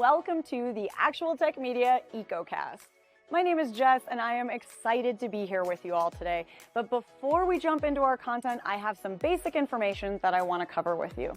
welcome to the Actual Tech Media EcoCast. My name is Jess, and I am excited to be here with you all today. But before we jump into our content, I have some basic information that I want to cover with you.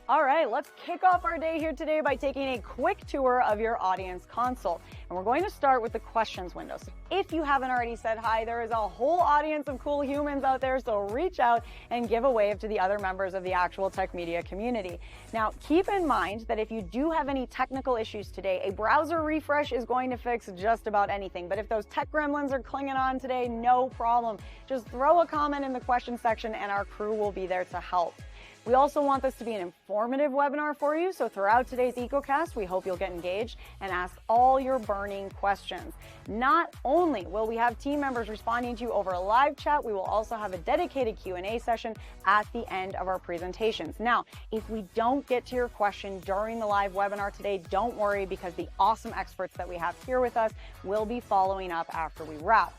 All right, let's kick off our day here today by taking a quick tour of your audience console. And we're going to start with the questions window. So if you haven't already said hi, there is a whole audience of cool humans out there, so reach out and give a wave to the other members of the Actual Tech Media community. Now, keep in mind that if you do have any technical issues today, a browser refresh is going to fix just about anything. But if those tech gremlins are clinging on today, no problem. Just throw a comment in the question section and our crew will be there to help. We also want this to be an informative webinar for you, so throughout today's EcoCast, we hope you'll get engaged and ask all your burning questions. Not only will we have team members responding to you over a live chat, we will also have a dedicated Q&A session at the end of our presentations. Now, if we don't get to your question during the live webinar today, don't worry, because the awesome experts that we have here with us will be following up after we wrap.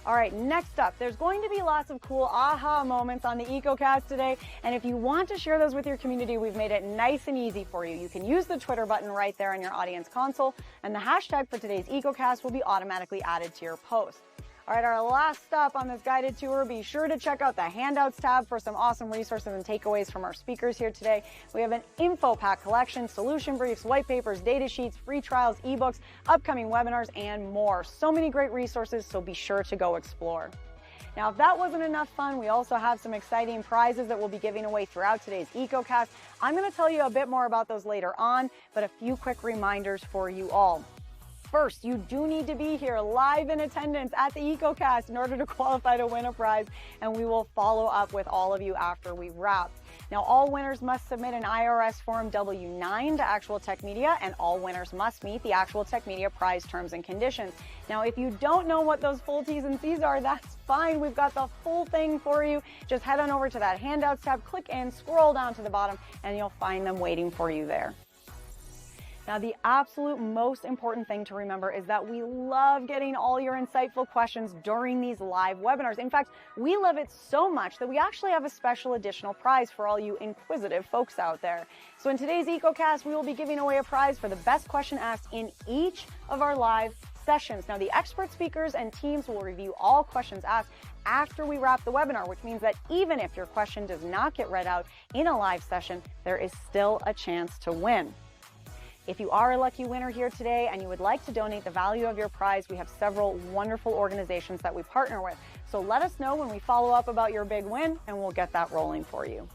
All right, next up, there's going to be lots of cool aha moments on the EcoCast today, and if you want to share those with your community, we've made it nice and easy for you. You can use the Twitter button right there on your audience console, and the hashtag for today's EcoCast will be automatically added to your post. All right, our last stop on this guided tour, be sure to check out the handouts tab for some awesome resources and takeaways from our speakers here today. We have an info pack collection, solution briefs, white papers, data sheets, free trials, ebooks, upcoming webinars, and more. So many great resources, so be sure to go explore. Now, if that wasn't enough fun, we also have some exciting prizes that we'll be giving away throughout today's EcoCast. I'm going to tell you a bit more about those later on, but a few quick reminders for you all. First, you do need to be here live in attendance at the EcoCast in order to qualify to win a prize, and we will follow up with all of you after we wrap. Now, all winners must submit an IRS Form W-9 to Actual Tech Media, and all winners must meet the Actual Tech Media prize terms and conditions. Now, if you don't know what those full T's and C's are, that's fine. We've got the full thing for you. Just head on over to that handouts tab, click in, scroll down to the bottom, and you'll find them waiting for you there. Now, the absolute most important thing to remember is that we love getting all your insightful questions during these live webinars. In fact, we love it so much that we actually have a special additional prize for all you inquisitive folks out there. So in today's EcoCast, we will be giving away a prize for the best question asked in each of our live sessions. Now, the expert speakers and teams will review all questions asked after we wrap the webinar, which means that even if your question does not get read out in a live session, there is still a chance to win. If you are a lucky winner here today and you would like to donate the value of your prize, we have several wonderful organizations that we partner with. So let us know when we follow up about your big win, and we'll get that rolling for you.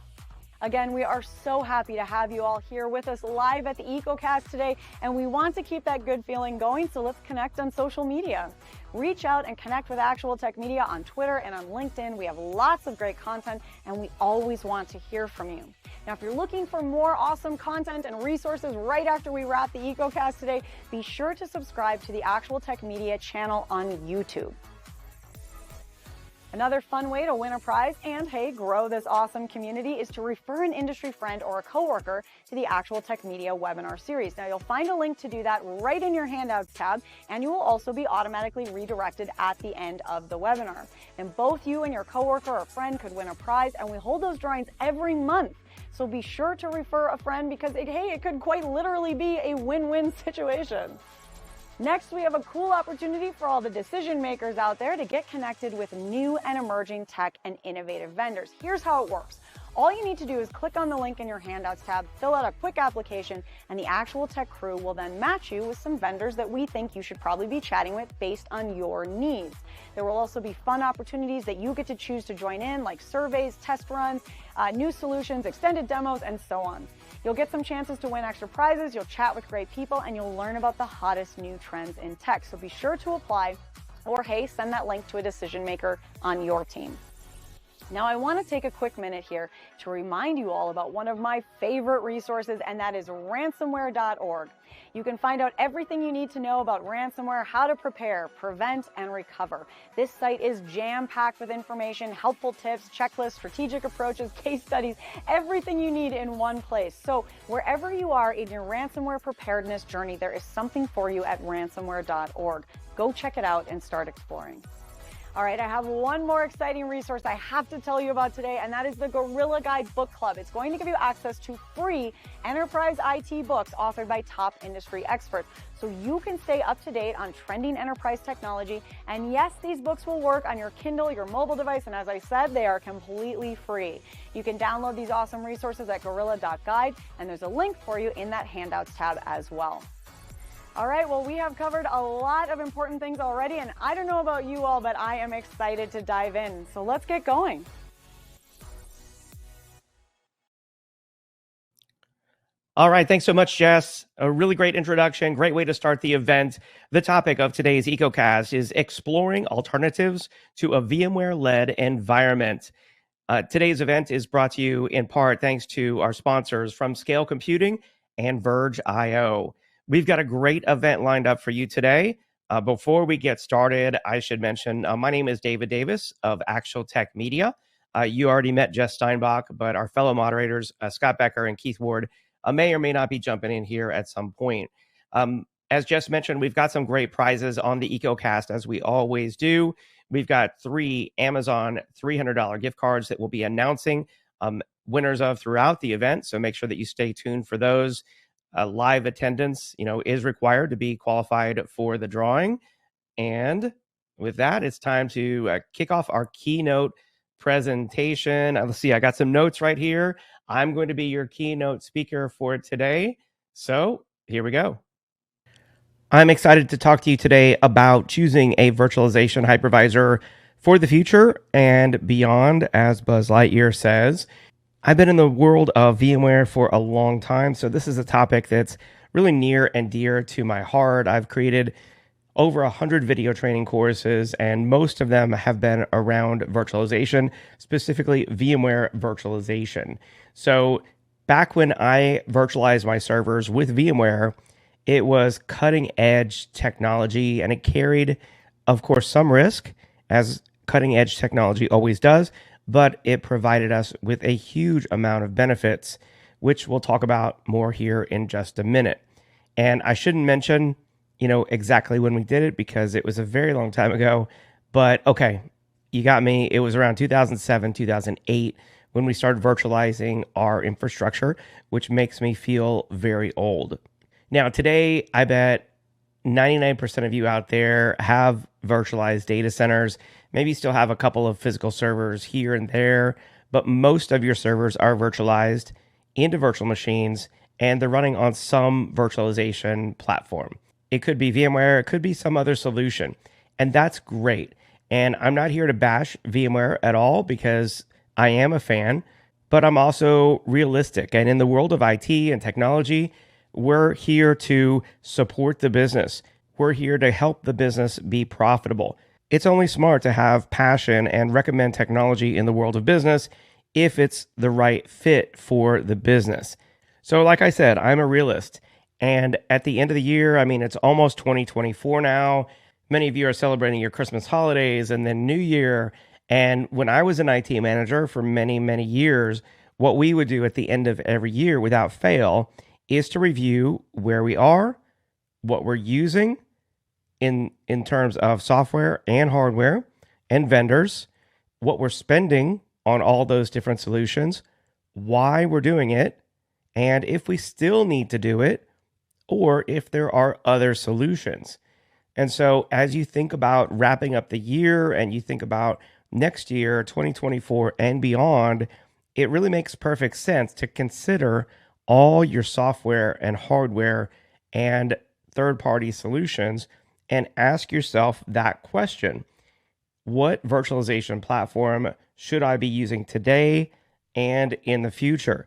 Again, we are so happy to have you all here with us live at the EcoCast today, and we want to keep that good feeling going, so let's connect on social media. Reach out and connect with Actual Tech Media on Twitter and on LinkedIn. We have lots of great content, and we always want to hear from you. Now, if you're looking for more awesome content and resources right after we wrap the EcoCast today, be sure to subscribe to the Actual Tech Media channel on YouTube. Another fun way to win a prize and, hey, grow this awesome community is to refer an industry friend or a coworker to the Actual Tech Media webinar series. Now, you'll find a link to do that right in your handouts tab, and you will also be automatically redirected at the end of the webinar. And both you and your coworker or friend could win a prize, and we hold those drawings every month. So be sure to refer a friend because, hey, it could quite literally be a win-win situation. Next, we have a cool opportunity for all the decision makers out there to get connected with new and emerging tech and innovative vendors. Here's how it works. All you need to do is click on the link in your handouts tab, fill out a quick application, and the Actual Tech crew will then match you with some vendors that we think you should probably be chatting with based on your needs. There will also be fun opportunities that you get to choose to join in, like surveys, test runs, new solutions, extended demos, and so on. You'll get some chances to win extra prizes, you'll chat with great people, and you'll learn about the hottest new trends in tech. So be sure to apply, or hey, send that link to a decision maker on your team. Now, I want to take a quick minute here to remind you all about one of my favorite resources, and that is ransomware.org. You can find out everything you need to know about ransomware, how to prepare, prevent, and recover. This site is jam-packed with information, helpful tips, checklists, strategic approaches, case studies, everything you need in one place. So wherever you are in your ransomware preparedness journey, there is something for you at ransomware.org. Go check it out and start exploring. All right, I have one more exciting resource I have to tell you about today, and that is the Gorilla Guide Book Club. It's going to give you access to free enterprise IT books authored by top industry experts, so you can stay up to date on trending enterprise technology. And yes, these books will work on your Kindle, your mobile device, and as I said, they are completely free. You can download these awesome resources at gorilla.guide, and there's a link for you in that handouts tab as well. All right, well, we have covered a lot of important things already, and I don't know about you all, but I am excited to dive in. So let's get going. All right, thanks so much, Jess. A really great introduction, great way to start the event. The topic of today's EcoCast is exploring alternatives to a VMware-led environment. Today's event is brought to you in part thanks to our sponsors from Scale Computing and Verge.io. We've got a great event lined up for you today. Before we get started, I should mention my name is David Davis of Actual Tech Media. You already met Jess Steinbach, but our fellow moderators, Scott Becker and Keith Ward, may or may not be jumping in here at some point. As Jess mentioned, we've got some great prizes on the EcoCast, as we always do. We've got 3 Amazon $300 gift cards that we'll be announcing winners of throughout the event, so make sure that you stay tuned for those. Live attendance, is required to be qualified for the drawing. And with that, it's time to kick off our keynote presentation. Let's see, I got some notes right here. I'm going to be your keynote speaker for today. So here we go. I'm excited to talk to you today about choosing a virtualization hypervisor for the future and beyond, as Buzz Lightyear says. I've been in the world of VMware for a long time, so this is a topic that's really near and dear to my heart. I've created over 100 video training courses, and most of them have been around virtualization, specifically VMware virtualization. So back when I virtualized my servers with VMware, it was cutting edge technology, and it carried, of course, some risk, as cutting edge technology always does, but it provided us with a huge amount of benefits, which we'll talk about more here in just a minute. And I shouldn't mention, exactly when we did it because it was a very long time ago, but okay, you got me. It was around 2007, 2008 when we started virtualizing our infrastructure, which makes me feel very old. Now, today, I bet 99% of you out there have virtualized data centers. Maybe you still have a couple of physical servers here and there, but most of your servers are virtualized into virtual machines, and they're running on some virtualization platform. It could be VMware, it could be some other solution, and that's great. And I'm not here to bash VMware at all because I am a fan, but I'm also realistic. And in the world of IT and technology, we're here to support the business. We're here to help the business be profitable. It's only smart to have passion and recommend technology in the world of business if it's the right fit for the business. So like I said, I'm a realist. And at the end of the year, it's almost 2024 now. Many of you are celebrating your Christmas holidays and then New Year. And when I was an IT manager for many, many years, what we would do at the end of every year without fail is to review where we are, what we're using in terms of software and hardware and vendors, what we're spending on all those different solutions, why we're doing it, and if we still need to do it, or if there are other solutions. And so as you think about wrapping up the year and you think about next year, 2024 and beyond, it really makes perfect sense to consider all your software and hardware and third-party solutions and ask yourself that question. What virtualization platform should I be using today and in the future?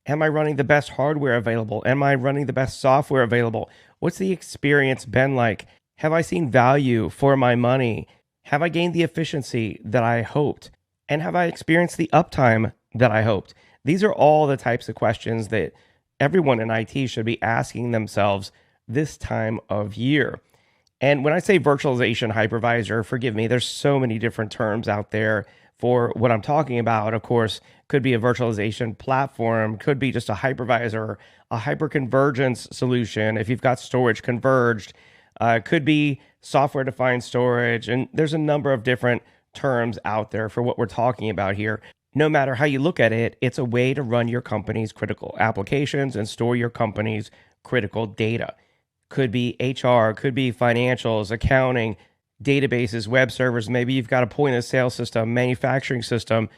Am I running the best hardware available? Am I running the best software available? What's the experience been like? Have I seen value for my money? Have I gained the efficiency that I hoped? And have I experienced the uptime that I hoped? These are all the types of questions that everyone in IT should be asking themselves this time of year. And when I say virtualization hypervisor, forgive me, there's so many different terms out there for what I'm talking about. Of course, could be a virtualization platform, could be just a hypervisor, a hyperconvergence solution if you've got storage converged. It could be software defined storage, and there's a number of different terms out there for what we're talking about here. No matter how you look at it, it's a way to run your company's critical applications and store your company's critical data. Could be HR, could be financials, accounting, databases, web servers. Maybe you've got a point of sale system, manufacturing system.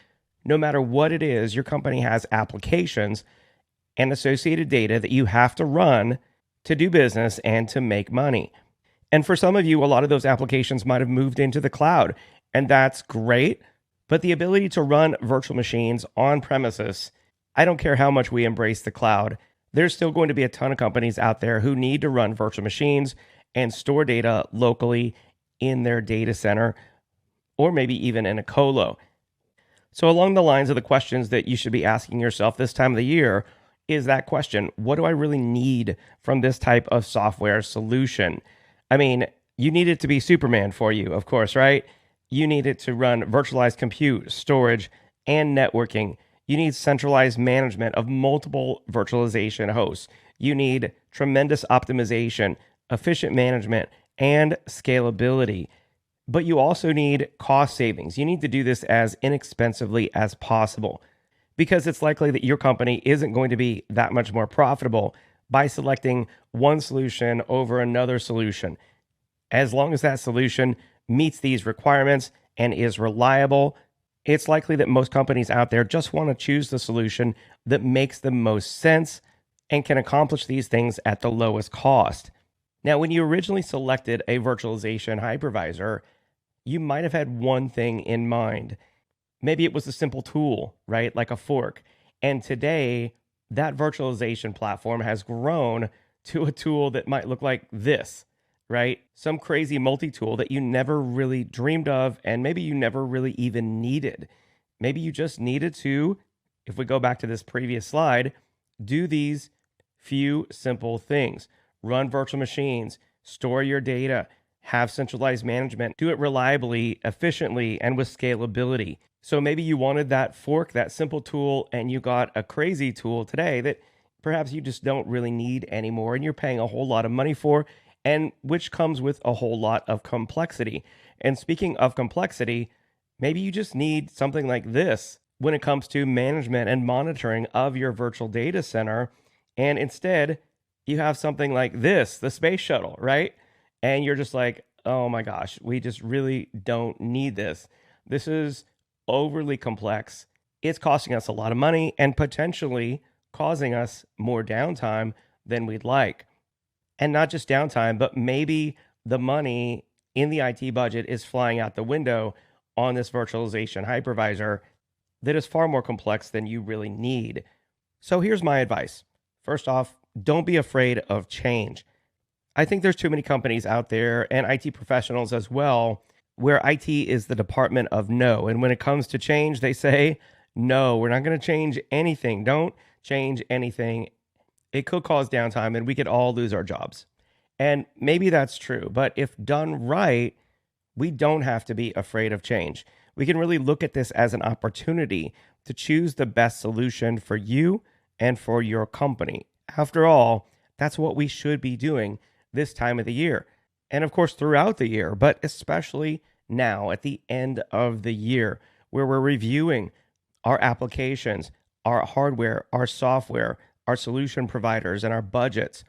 No matter what it is, your company has applications and associated data that you have to run to do business and to make money. And for some of you, a lot of those applications might have moved into the cloud, and that's great. But the ability to run virtual machines on premises, I don't care how much we embrace the cloud, there's still going to be a ton of companies out there who need to run virtual machines and store data locally in their data center or maybe even in a colo. So, along the lines of the questions that you should be asking yourself this time of the year, is that question: what do I really need from this type of software solution? I mean, you need it to be Superman for you, of course, right? You need it to run virtualized compute, storage, and networking. You need centralized management of multiple virtualization hosts. You need tremendous optimization, efficient management, and scalability. But you also need cost savings. You need to do this as inexpensively as possible because it's likely that your company isn't going to be that much more profitable by selecting one solution over another solution. As long as that solution meets these requirements and is reliable, it's likely that most companies out there just want to choose the solution that makes the most sense and can accomplish these things at the lowest cost. Now, when you originally selected a virtualization hypervisor, you might have had one thing in mind. Maybe it was a simple tool, right? Like a fork. And today, that virtualization platform has grown to a tool that might look like this, right? Some crazy multi-tool that you never really dreamed of, and maybe you never really even needed. Maybe you just needed to, if we go back to this previous slide, do these few simple things. Run virtual machines, store your data, have centralized management, do it reliably, efficiently, and with scalability. So maybe you wanted that fork, that simple tool, and you got a crazy tool today that perhaps you just don't really need anymore, and you're paying a whole lot of money for, and which comes with a whole lot of complexity. And speaking of complexity, maybe you just need something like this when it comes to management and monitoring of your virtual data center. And instead, you have something like this, the space shuttle, right? And you're just like, oh my gosh, we just really don't need this. This is overly complex. It's costing us a lot of money and potentially causing us more downtime than we'd like. And not just downtime, but maybe the money in the IT budget is flying out the window on this virtualization hypervisor that is far more complex than you really need. So here's my advice. First off, don't be afraid of change. I think there's too many companies out there and IT professionals as well where IT is the department of no. And when it comes to change, they say, no, we're not going to change anything. Don't change anything. It could cause downtime and we could all lose our jobs. And maybe that's true. But if done right, we don't have to be afraid of change. We can really look at this as an opportunity to choose the best solution for you and for your company. After all, that's what we should be doing this time of the year. And of course, throughout the year, but especially now at the end of the year, where we're reviewing our applications, our hardware, our software, our solution providers, and our budgets,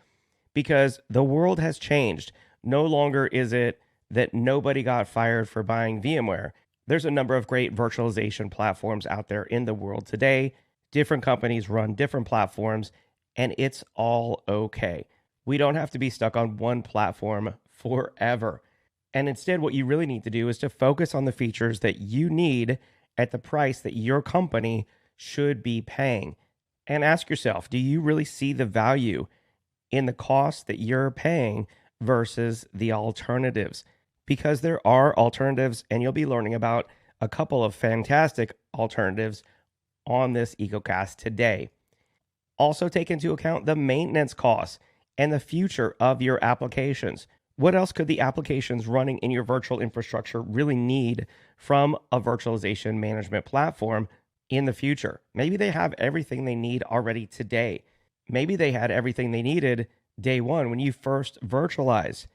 because the world has changed. No longer is it that nobody got fired for buying VMware. There's a number of great virtualization platforms out there in the world today. Different companies run different platforms, and it's all okay. We don't have to be stuck on one platform forever. And instead, what you really need to do is to focus on the features that you need at the price that your company should be paying. And ask yourself, do you really see the value in the cost that you're paying versus the alternatives? Because there are alternatives, and you'll be learning about a couple of fantastic alternatives on this EcoCast today. Also, take into account the maintenance costs and the future of your applications. What else could the applications running in your virtual infrastructure really need from a virtualization management platform in the future? Maybe they have everything they need already today. Maybe they had everything they needed day one when you first virtualized.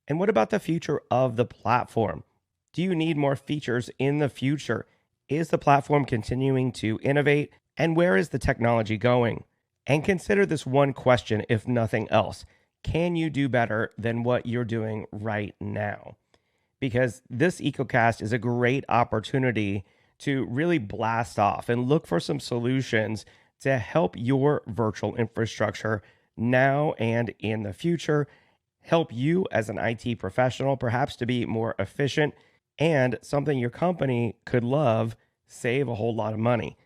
And what about the future of the platform? Do you need more features in the future? Is the platform continuing to innovate? And where is the technology going? And consider this one question, if nothing else. Can you do better than what you're doing right now? Because this EcoCast is a great opportunity to really blast off and look for some solutions to help your virtual infrastructure now and in the future, help you as an IT professional perhaps to be more efficient, and something your company could love, save a whole lot of money.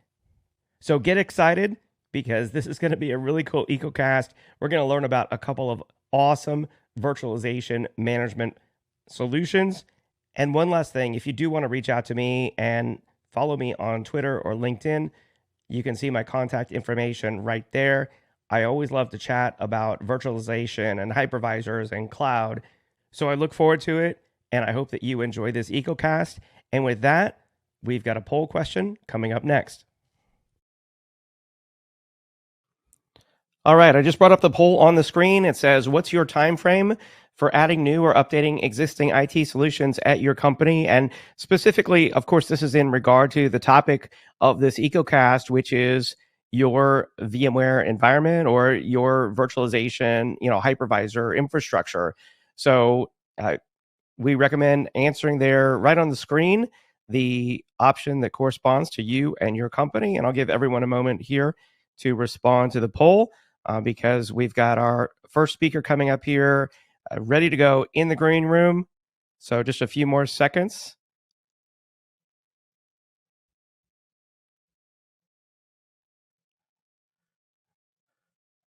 So get excited because this is going to be a really cool EcoCast. We're going to learn about a couple of awesome virtualization management solutions. And one last thing, if you do want to reach out to me and follow me on Twitter or LinkedIn, you can see my contact information right there. I always love to chat about virtualization and hypervisors and cloud. So I look forward to it, and I hope that you enjoy this EcoCast. And with that, we've got a poll question coming up next. All right, I just brought up the poll on the screen. It says, what's your time frame for adding new or updating existing IT solutions at your company? And specifically, of course, this is in regard to the topic of this EcoCast, which is your VMware environment or your virtualization, hypervisor infrastructure. So we recommend answering there right on the screen the option that corresponds to you and your company. And I'll give everyone a moment here to respond to the poll because we've got our first speaker coming up here ready to go in the green room. So just a few more seconds.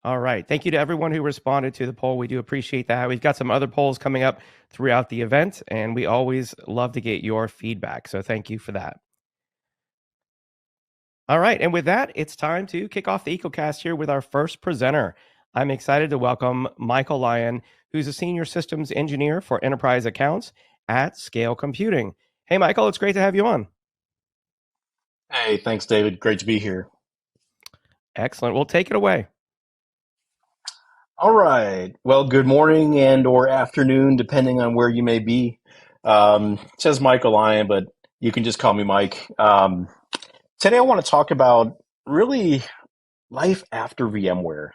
All right. Thank you to everyone who responded to the poll. We do appreciate that. We've got some other polls coming up throughout the event, and we always love to get your feedback. So thank you for that. All right. And with that, it's time to kick off the EcoCast here with our first presenter. I'm excited to welcome Michael Lyon, who's a senior systems engineer for enterprise accounts at Scale Computing. Hey, Michael, it's great to have you on. Hey, thanks, David. Great to be here. Excellent. Well, take it away. All right. Well, good morning and or afternoon, depending on where you may be. It says Michael Lyon, but you can just call me Mike. Today, I want to talk about really life after VMware,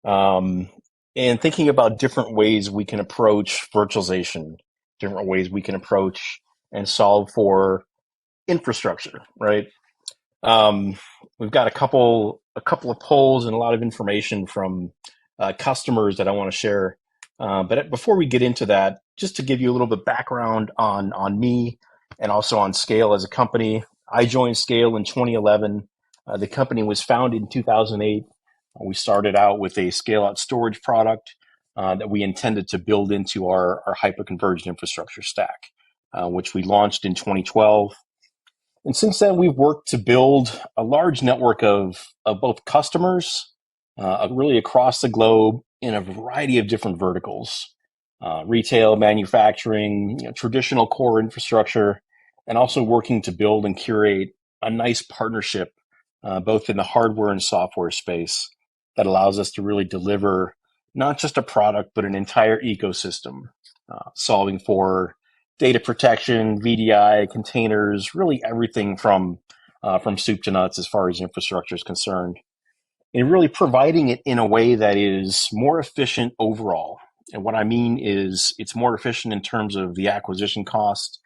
um, and thinking about different ways we can approach virtualization, different ways we can approach and solve for infrastructure, right? Um, we've got a couple of polls and a lot of information from customers that I want to share. But before we get into that, just to give you a little bit background on me and also on Scale as a company. I joined Scale in 2011. The company was founded in 2008. We started out with a scale-out storage product that we intended to build into our hyper-converged infrastructure stack, which we launched in 2012. And since then, we've worked to build a large network of both customers, really across the globe in a variety of different verticals, retail, manufacturing, traditional core infrastructure, and also working to build and curate a nice partnership, both in the hardware and software space that allows us to really deliver not just a product, but an entire ecosystem, solving for data protection, VDI, containers, really everything from soup to nuts as far as infrastructure is concerned, and really providing it in a way that is more efficient overall. And what I mean is it's more efficient in terms of the acquisition cost.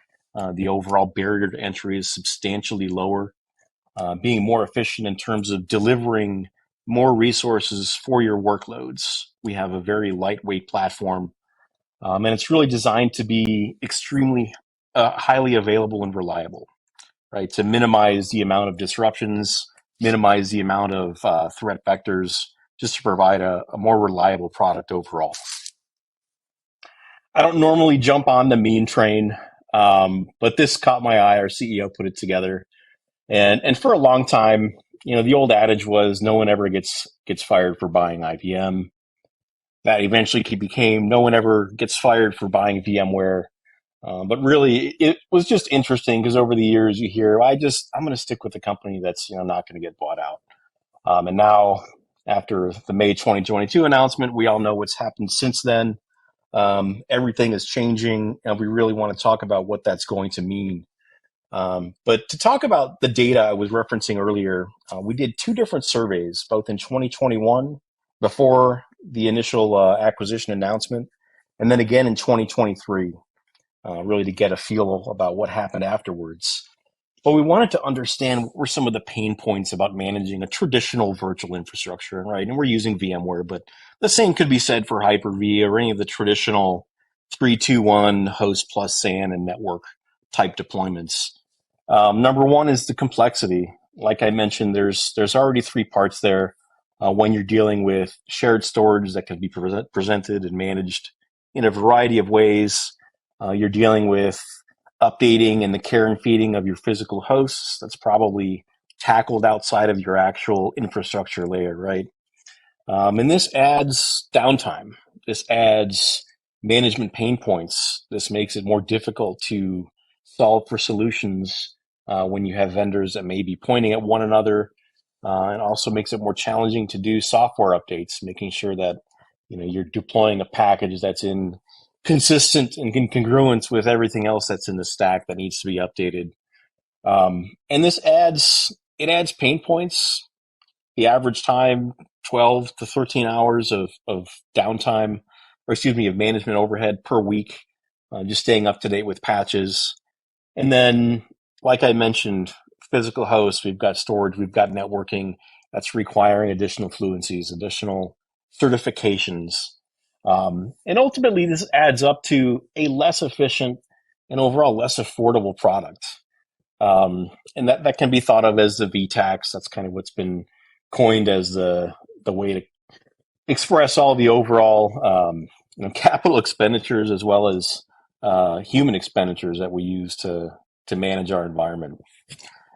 The overall barrier to entry is substantially lower, being more efficient in terms of delivering more resources for your workloads. We have a very lightweight platform, and it's really designed to be extremely highly available and reliable, right? To minimize the amount of disruptions, minimize the amount of threat vectors, just to provide a more reliable product overall. I don't normally jump on the meme train, but this caught my eye. Our CEO put it together, and for a long time, the old adage was no one ever gets fired for buying IBM. That eventually became no one ever gets fired for buying VMware. But really, it was just interesting because over the years you hear, I'm going to stick with the company that's not going to get bought out. And now, after the May 2022 announcement, we all know what's happened since then. Everything is changing, and we really want to talk about what that's going to mean. But to talk about the data I was referencing earlier, we did two different surveys, both in 2021 before the initial acquisition announcement, and then again in 2023, really to get a feel about what happened afterwards. But we wanted to understand what were some of the pain points about managing a traditional virtual infrastructure, right? And we're using VMware, but the same could be said for Hyper-V or any of the traditional 3-2-1 host plus SAN and network type deployments. Number one is the complexity. Like I mentioned, there's already three parts there. When you're dealing with shared storage that can be presented and managed in a variety of ways, you're dealing with updating and the care and feeding of your physical hosts. That's probably tackled outside of your actual infrastructure layer, right? And this adds downtime. This adds management pain points. This makes it more difficult to solve for solutions when you have vendors that may be pointing at one another, and also makes it more challenging to do software updates, making sure that you're deploying a package that's in consistent and in congruence with everything else that's in the stack that needs to be updated. And this adds pain points. The average time, 12 to 13 hours of downtime, or excuse me, of management overhead per week, just staying up to date with patches. And then, like I mentioned, physical hosts, we've got storage, we've got networking that's requiring additional fluencies, additional certifications. And ultimately, this adds up to a less efficient and overall less affordable product. And that can be thought of as the VTAX. That's kind of what's been coined as the way to express all the overall capital expenditures as well as human expenditures that we use to manage our environment.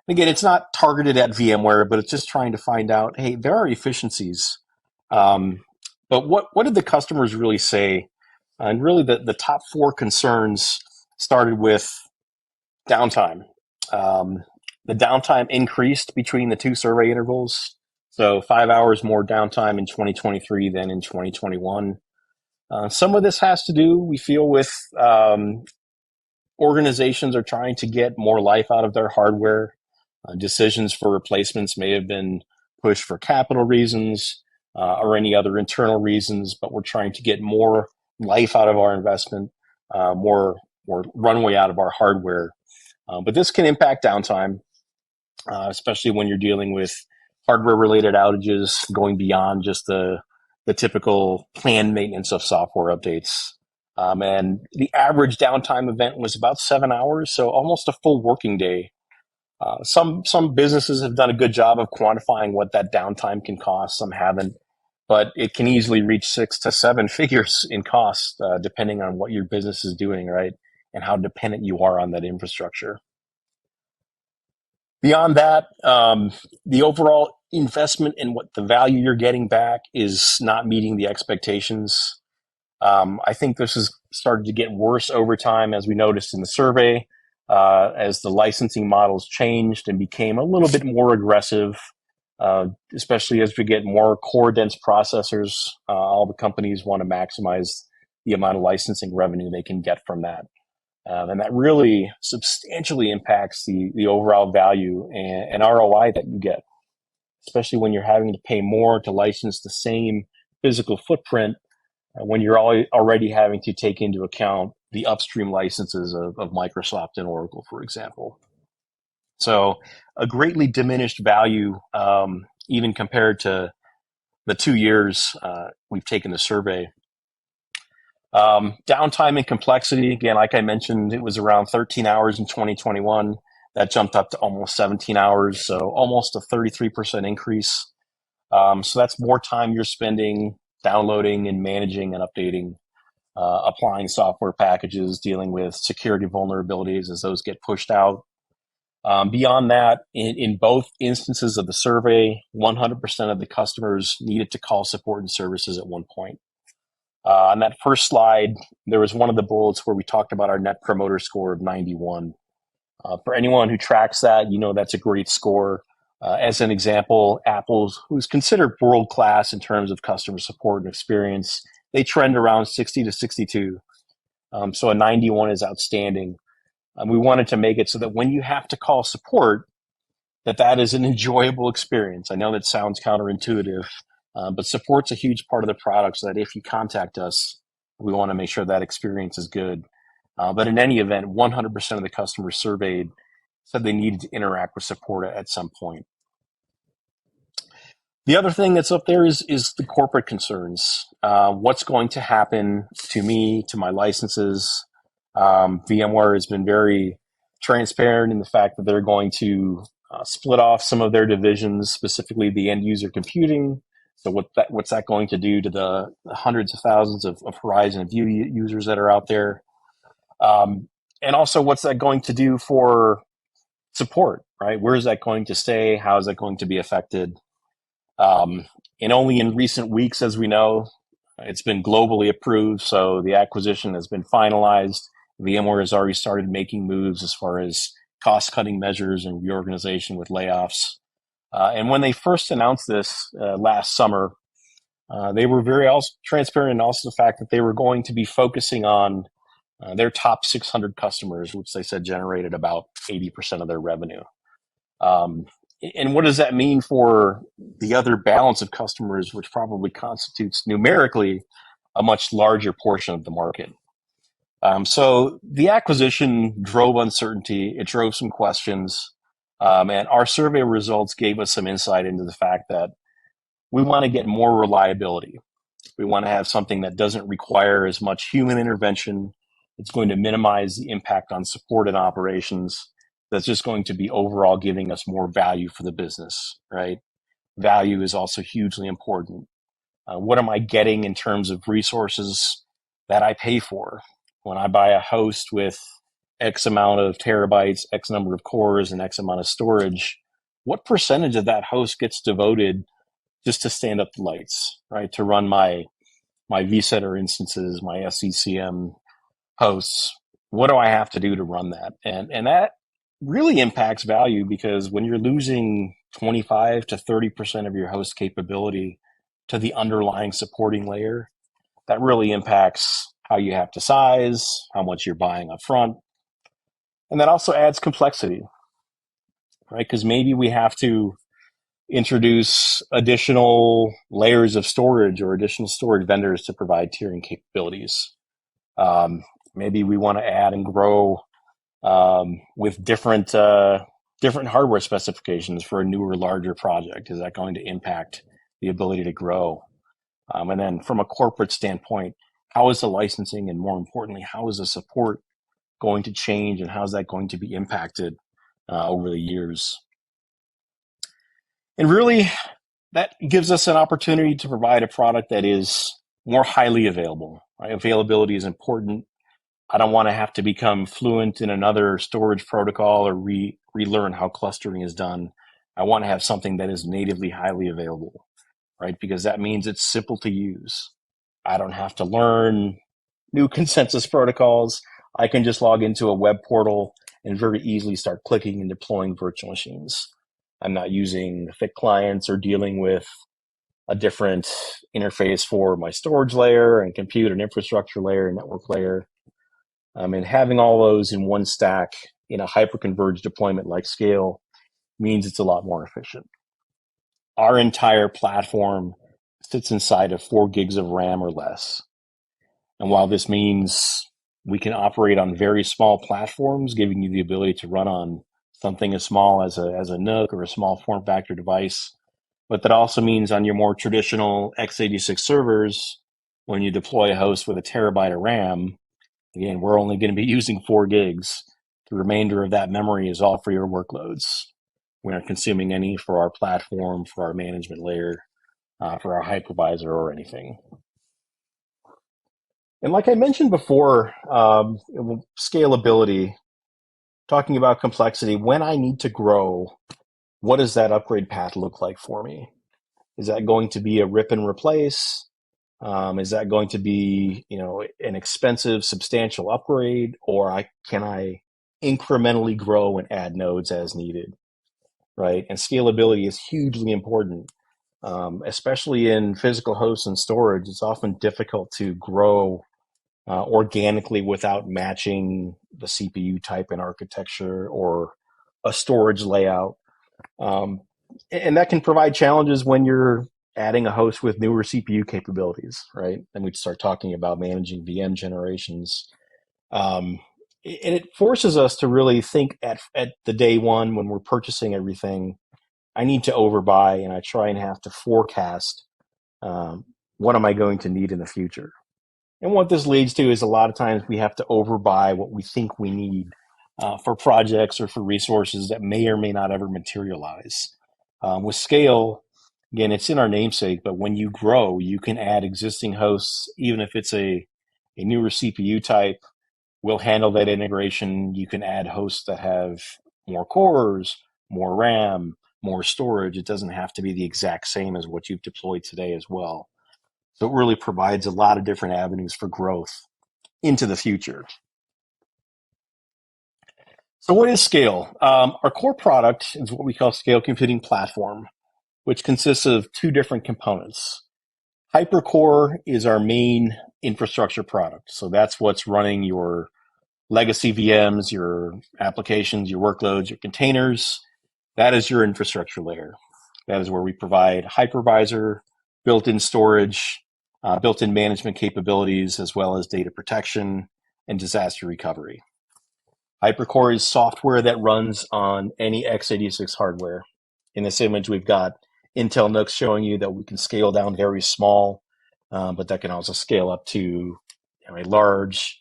Again, it's not targeted at VMware, but it's just trying to find out, hey, there are efficiencies. But what did the customers really say? And really the top four concerns started with downtime. The downtime increased between the two survey intervals. So 5 hours more downtime in 2023 than in 2021. Some of this has to do, we feel, with organizations are trying to get more life out of their hardware. Decisions for replacements may have been pushed for capital reasons or any other internal reasons, but we're trying to get more life out of our investment, more runway out of our hardware. But this can impact downtime, especially when you're dealing with hardware-related outages going beyond just the typical planned maintenance of software updates. And the average downtime event was about 7 hours, so almost a full working day. Some businesses have done a good job of quantifying what that downtime can cost. Some haven't, but it can easily reach 6 to 7 figures in cost, depending on what your business is doing, right? And how dependent you are on that infrastructure. Beyond that, the overall investment and what the value you're getting back is not meeting the expectations. I think this has started to get worse over time, as we noticed in the survey, as the licensing models changed and became a little bit more aggressive, especially as we get more core dense processors. All the companies want to maximize the amount of licensing revenue they can get from that. And that really substantially impacts the overall value and ROI that you get, especially when you're having to pay more to license the same physical footprint when you're already having to take into account the upstream licenses of Microsoft and Oracle, for example. So a greatly diminished value, even compared to the 2 years we've taken the survey. Downtime and complexity, again, like I mentioned, it was around 13 hours in 2021. That jumped up to almost 17 hours, so almost a 33% increase. So that's more time you're spending downloading and managing and updating, applying software packages, dealing with security vulnerabilities as those get pushed out. Beyond that, in both instances of the survey, 100% of the customers needed to call support and services at one point. On that first slide, there was one of the bullets where we talked about our net promoter score of 91. For anyone who tracks that, that's a great score. As an example, Apple's, who's considered world-class in terms of customer support and experience, they trend around 60 to 62. So a 91 is outstanding. We wanted to make it so that when you have to call support, that is an enjoyable experience. I know that sounds counterintuitive, but support's a huge part of the product, so that if you contact us, we want to make sure that experience is good. But in any event, 100% of the customers surveyed said they needed to interact with support at some point. The other thing that's up there is the corporate concerns. What's going to happen to me, to my licenses? VMware has been very transparent in the fact that they're going to split off some of their divisions, specifically the end user computing. So what's that going to do to the hundreds of thousands of Horizon and View users that are out there? And also, what's that going to do for support, right? Where is that going to stay? How is that going to be affected? And only in recent weeks, as we know, it's been globally approved. So the acquisition has been finalized. VMware has already started making moves as far as cost-cutting measures and reorganization with layoffs. And when they first announced this last summer, they were very also transparent, and also the fact that they were going to be focusing on their top 600 customers, which they said generated about 80% of their revenue. And what does that mean for the other balance of customers, which probably constitutes numerically a much larger portion of the market? So the acquisition drove uncertainty. It drove some questions. And our survey results gave us some insight into the fact that we want to get more reliability. We want to have something that doesn't require as much human intervention. It's going to minimize the impact on support and operations. That's just going to be overall giving us more value for the business, right? Value is also hugely important. What am I getting in terms of resources that I pay for? When I buy a host with X amount of terabytes, X number of cores, and X amount of storage, what percentage of that host gets devoted just to stand up the lights, right? To run my vCenter instances, my SCCM hosts. What do I have to do to run that? And that really impacts value, because when you're losing 25 to 30% of your host capability to the underlying supporting layer, that really impacts how you have to size, how much you're buying up front. And that also adds complexity, right? Because maybe we have to introduce additional layers of storage or additional storage vendors to provide tiering capabilities. Maybe we want to add and grow with different hardware specifications for a newer, larger project. Is that going to impact the ability to grow? And then from a corporate standpoint, how is the licensing, and more importantly, how is the support going to change, and how is that going to be impacted over the years? And really, that gives us an opportunity to provide a product that is more highly available. Right? Availability is important. I don't want to have to become fluent in another storage protocol or relearn how clustering is done. I want to have something that is natively highly available, right? Because that means it's simple to use. I don't have to learn new consensus protocols. I can just log into a web portal and very easily start clicking and deploying virtual machines. I'm not using thick clients or dealing with a different interface for my storage layer and compute and infrastructure layer and network layer. And having all those in one stack in a hyper-converged deployment like Scale means it's a lot more efficient. Our entire platform sits inside of 4 gigs of RAM or less. And while this means we can operate on very small platforms, giving you the ability to run on something as small as a NUC or a small form factor device, but that also means on your more traditional x86 servers, when you deploy a host with a terabyte of RAM, again, we're only going to be using 4 gigs. The remainder of that memory is all for your workloads. We aren't consuming any for our platform, for our management layer, for our hypervisor or anything. And like I mentioned before, scalability, talking about complexity, when I need to grow, what does that upgrade path look like for me? Is that going to be a rip and replace? Is that going to be, an expensive, substantial upgrade, or can I incrementally grow and add nodes as needed, right? And scalability is hugely important. especially in physical hosts and storage. It's often difficult to grow organically without matching the CPU type and architecture or a storage layout. Um, and that can provide challenges when you're adding a host with newer CPU capabilities, right? And we start talking about managing VM generations. And it forces us to really think at the day one when we're purchasing everything. I need to overbuy, and I try and have to forecast um, what am I going to need in the future. And what this leads to is a lot of times we have to overbuy what we think we need for projects or for resources that may or may not ever materialize. With scale, again, it's in our namesake, but when you grow, you can add existing hosts, even if it's a newer CPU type. We'll handle that integration. You can add hosts that have more cores, more RAM, more storage. It doesn't have to be the exact same as what you've deployed today as well. So it really provides a lot of different avenues for growth into the future. So what is Scale? Our core product is what we call Scale Computing Platform, which consists of two different components. Hypercore is our main infrastructure product. So that's what's running your legacy VMs, your applications, your workloads, your containers. That is your infrastructure layer. That is where we provide hypervisor, built-in storage, built-in management capabilities, as well as data protection and disaster recovery. Hypercore is software that runs on any x86 hardware. In this image, we've got Intel NUCs showing you that we can scale down very small, but that can also scale up to a large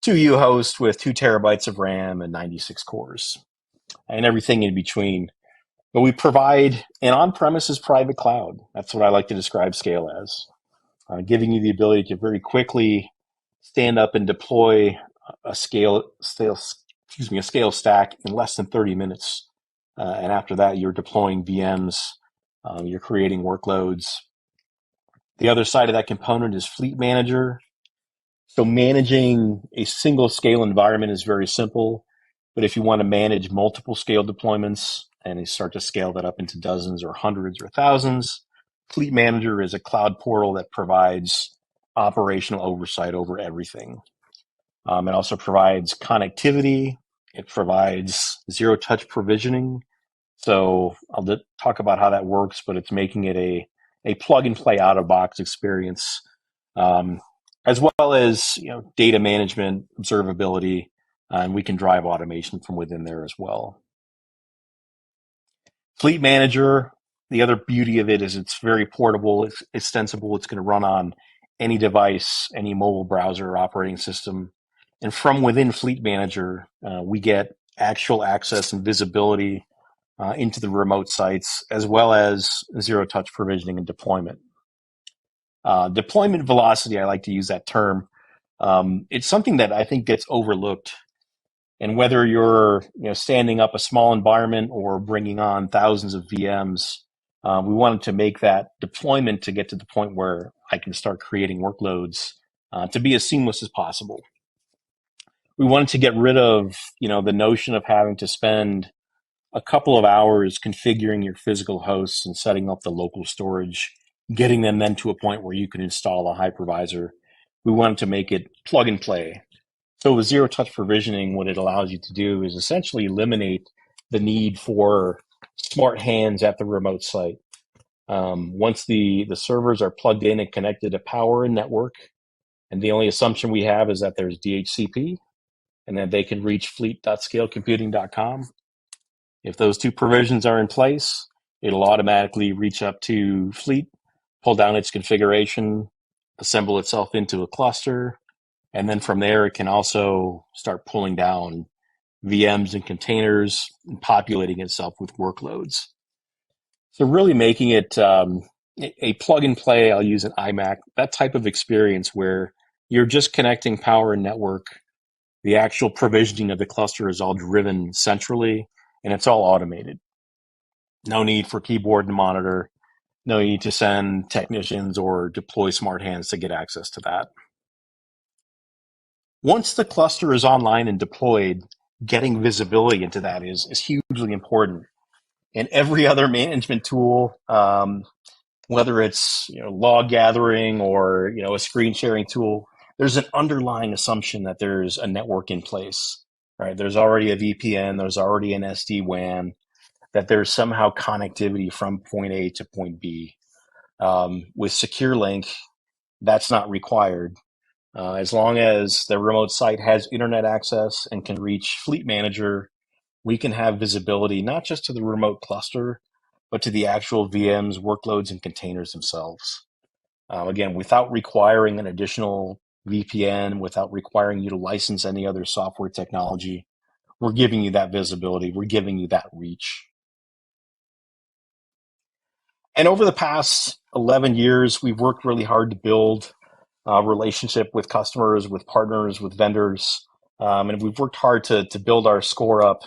2U host with 2 terabytes of RAM and 96 cores, and everything in between. But we provide an on-premises private cloud. That's what I like to describe Scale as, giving you the ability to very quickly stand up and deploy a scale stack in less than 30 minutes. And after that, you're deploying VMs, you're creating workloads. The other side of that component is Fleet Manager. So managing a single scale environment is very simple, but if you want to manage multiple scale deployments and you start to scale that up into dozens or hundreds or thousands, Fleet Manager is a cloud portal that provides operational oversight over everything. It also provides connectivity. It provides zero-touch provisioning. So I'll talk about how that works, but it's making it a plug-and-play out-of-box experience, as well as data management, observability, and we can drive automation from within there as well. Fleet Manager, the other beauty of it is it's very portable, it's extensible, it's going to run on any device, any mobile browser or operating system. And from within Fleet Manager, we get actual access and visibility into the remote sites, as well as zero-touch provisioning and deployment. Deployment velocity, I like to use that term. It's something that I think gets overlooked. And whether you're standing up a small environment or bringing on thousands of VMs, we wanted to make that deployment to get to the point where I can start creating workloads to be as seamless as possible. We wanted to get rid of the notion of having to spend a couple of hours configuring your physical hosts and setting up the local storage, getting them then to a point where you can install a hypervisor. We wanted to make it plug and play. So with zero-touch provisioning, what it allows you to do is essentially eliminate the need for smart hands at the remote site. Once the servers are plugged in and connected to power and network, and the only assumption we have is that there's DHCP, and that they can reach fleet.scalecomputing.com. If those two provisions are in place, it'll automatically reach up to Fleet, pull down its configuration, assemble itself into a cluster, and then from there, it can also start pulling down VMs and containers and populating itself with workloads. So really making it a plug and play, I'll use an iMac, that type of experience where you're just connecting power and network. The actual provisioning of the cluster is all driven centrally, and it's all automated. No need for keyboard and monitor. No need to send technicians or deploy smart hands to get access to that. Once the cluster is online and deployed, getting visibility into that is hugely important. And every other management tool whether it's log gathering or a screen sharing tool, there's an underlying assumption that there's a network in place, right? There's already a VPN, there's already an SD-WAN, that there's somehow connectivity from point A to point B. With Secure Link, that's not required. As long as the remote site has internet access and can reach Fleet Manager, we can have visibility not just to the remote cluster, but to the actual VMs, workloads, and containers themselves. Again, without requiring an additional VPN, without requiring you to license any other software technology, we're giving you that visibility. We're giving you that reach. And over the past 11 years, we've worked really hard to build a relationship with customers, with partners, with vendors. And we've worked hard to build our score up.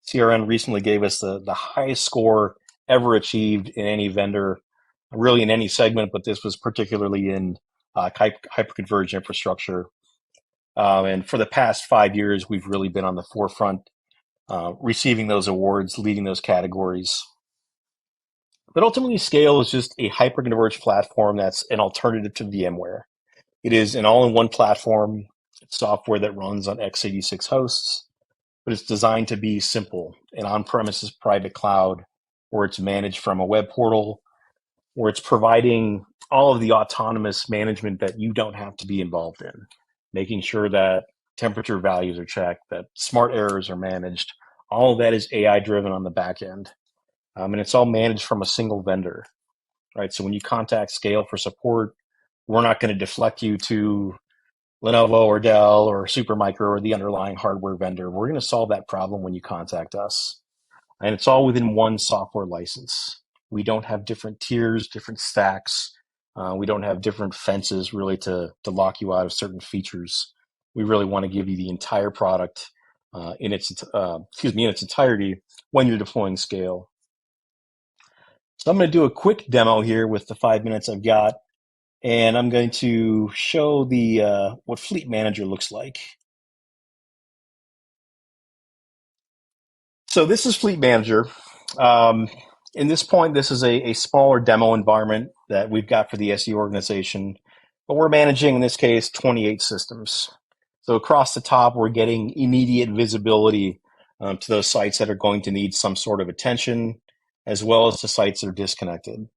CRN recently gave us the highest score ever achieved in any vendor, really in any segment, but this was particularly in hyperconverged infrastructure. And for the past 5 years, we've really been on the forefront, receiving those awards, leading those categories. But ultimately, Scale is just a hyperconverged platform that's an alternative to VMware. It is an all-in-one platform. It's software that runs on x86 hosts, but it's designed to be simple, an on-premises private cloud where it's managed from a web portal, where it's providing all of the autonomous management that you don't have to be involved in, making sure that temperature values are checked, that smart errors are managed. All of that is AI driven on the back end. And it's all managed from a single vendor, right? So when you contact Scale for support, we're not going to deflect you to Lenovo or Dell or Supermicro or the underlying hardware vendor. We're going to solve that problem when you contact us. And it's all within one software license. We don't have different tiers, different stacks. We don't have different fences really to lock you out of certain features. We really want to give you the entire product in its entirety when you're deploying Scale. So I'm going to do a quick demo here with the 5 minutes I've got, and I'm going to show the what Fleet Manager looks like. So this is Fleet Manager. In this point, this is a smaller demo environment that we've got for the SE organization, but we're managing, in this case, 28 systems. So across the top, we're getting immediate visibility to those sites that are going to need some sort of attention, as well as to sites that are disconnected.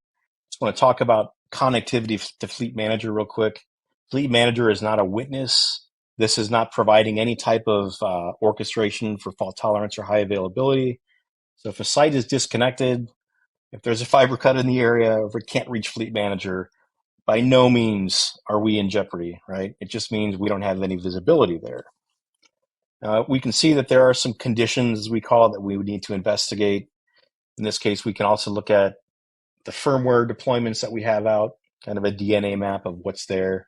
Just want to talk about connectivity to Fleet Manager real quick. Fleet Manager is not a witness. This is not providing any type of orchestration for fault tolerance or high availability. So if a site is disconnected, if there's a fiber cut in the area, if it can't reach Fleet Manager, by no means are we in jeopardy, right? It just means we don't have any visibility there. We can see that there are some conditions, as we call it, that we would need to investigate. In this case, we can also look at the firmware deployments that we have out, kind of a DNA map of what's there.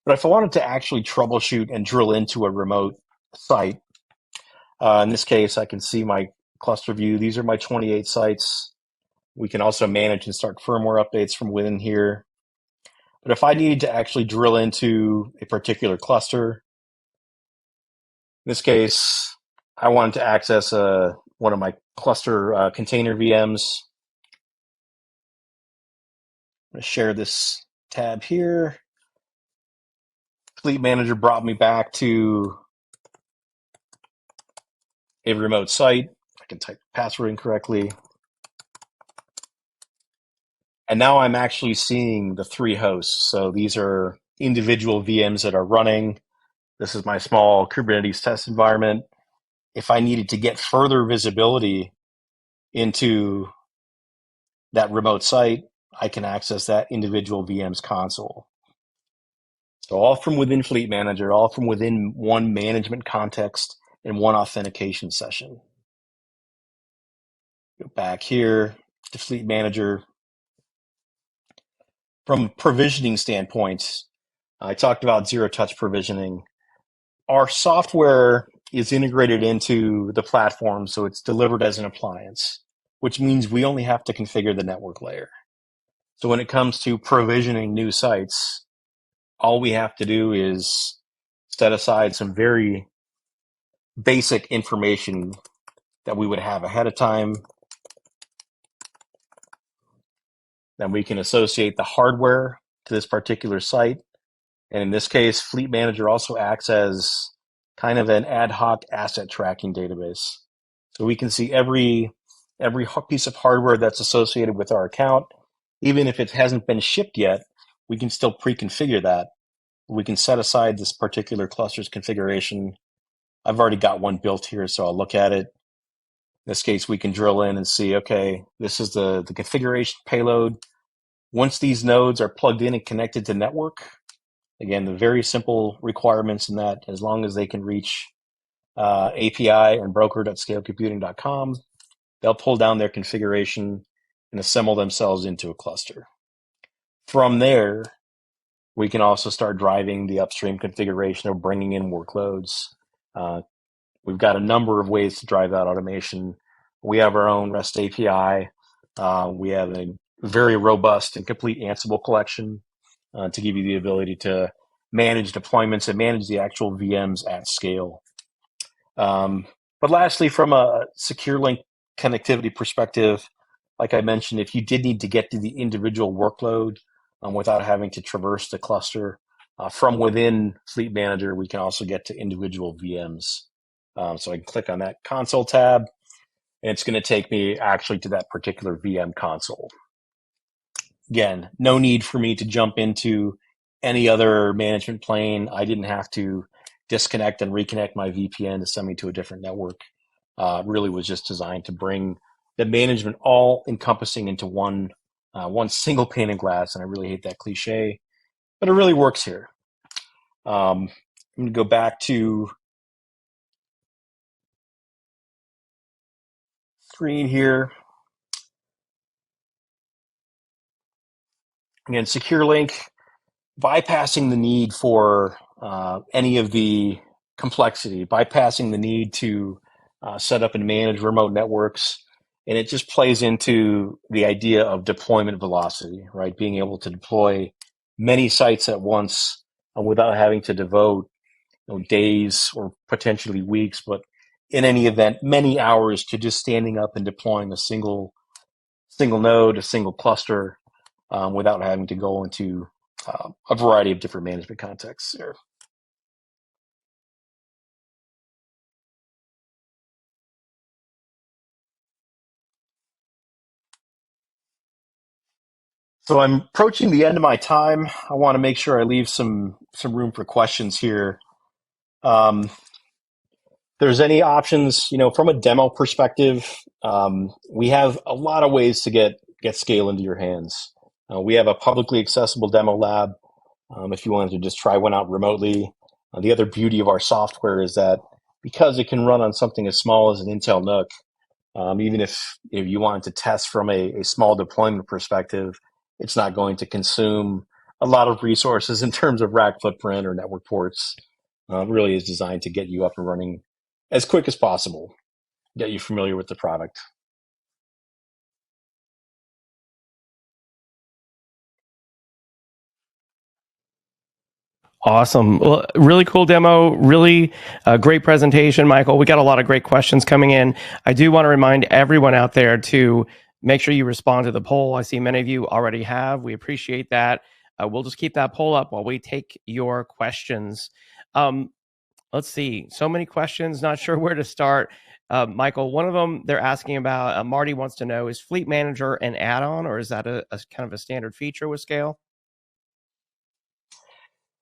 But if I wanted to actually troubleshoot and drill into a remote site, in this case, I can see my cluster view. These are my 28 sites. We can also manage and start firmware updates from within here. But if I needed to actually drill into a particular cluster, in this case, I wanted to access one of my cluster container VMs. I'm going to share this tab here. Fleet Manager brought me back to a remote site. I can type the password incorrectly. And now I'm actually seeing the 3 hosts. So these are individual VMs that are running. This is my small Kubernetes test environment. If I needed to get further visibility into that remote site, I can access that individual VM's console. So all from within Fleet Manager, all from within one management context and one authentication session. Go back here to Fleet Manager. From provisioning standpoints, I talked about zero-touch provisioning. Our software is integrated into the platform, so it's delivered as an appliance, which means we only have to configure the network layer. So when it comes to provisioning new sites, all we have to do is set aside some very basic information that we would have ahead of time. Then we can associate the hardware to this particular site. And in this case, Fleet Manager also acts as kind of an ad hoc asset tracking database. So we can see every piece of hardware that's associated with our account. Even if it hasn't been shipped yet, we can still pre-configure that. We can set aside this particular cluster's configuration. I've already got one built here, so I'll look at it. In this case, we can drill in and see, okay, this is the configuration payload. Once these nodes are plugged in and connected to network, again, the very simple requirements in that, as long as they can reach API and broker.scalecomputing.com, they'll pull down their configuration and assemble themselves into a cluster. From there, we can also start driving the upstream configuration of bringing in workloads. We've got a number of ways to drive that automation. We have our own REST API. We have a very robust and complete Ansible collection to give you the ability to manage deployments and manage the actual VMs at scale. But lastly, from a secure link connectivity perspective, like I mentioned, if you did need to get to the individual workload without having to traverse the cluster, from within Fleet Manager, we can also get to individual VMs. So I can click on that console tab, and it's going to take me actually to that particular VM console. Again, no need for me to jump into any other management plane. I didn't have to disconnect and reconnect my VPN to send me to a different network. Really was just designed to bring the management all encompassing into one single pane of glass. And I really hate that cliche, but it really works here. I'm going to go back to screen here. Again, secure link, bypassing the need for any of the complexity, bypassing the need to set up and manage remote networks. And it just plays into the idea of deployment velocity, right? Being able to deploy many sites at once without having to devote days or potentially weeks, but in any event, many hours to just standing up and deploying a single node, a single cluster, without having to go into a variety of different management contexts there. So I'm approaching the end of my time. I want to make sure I leave some room for questions here. There's any options, from a demo perspective, we have a lot of ways to get scale into your hands. We have a publicly accessible demo lab. If you wanted to just try one out remotely. The other beauty of our software is that because it can run on something as small as an Intel NUC, even if you wanted to test from a small deployment perspective, it's not going to consume a lot of resources in terms of rack footprint or network ports. It really is designed to get you up and running as quick as possible, get you familiar with the product. Awesome. Well, really cool demo. Really great presentation, Michael. We got a lot of great questions coming in. I do want to remind everyone out there to make sure you respond to the poll. I see many of you already have. We appreciate that. We'll just keep that poll up while we take your questions. Let's see. So many questions. Not sure where to start. Michael, one of them they're asking about, Marty wants to know, is Fleet Manager an add-on, or is that a kind of a standard feature with Scale?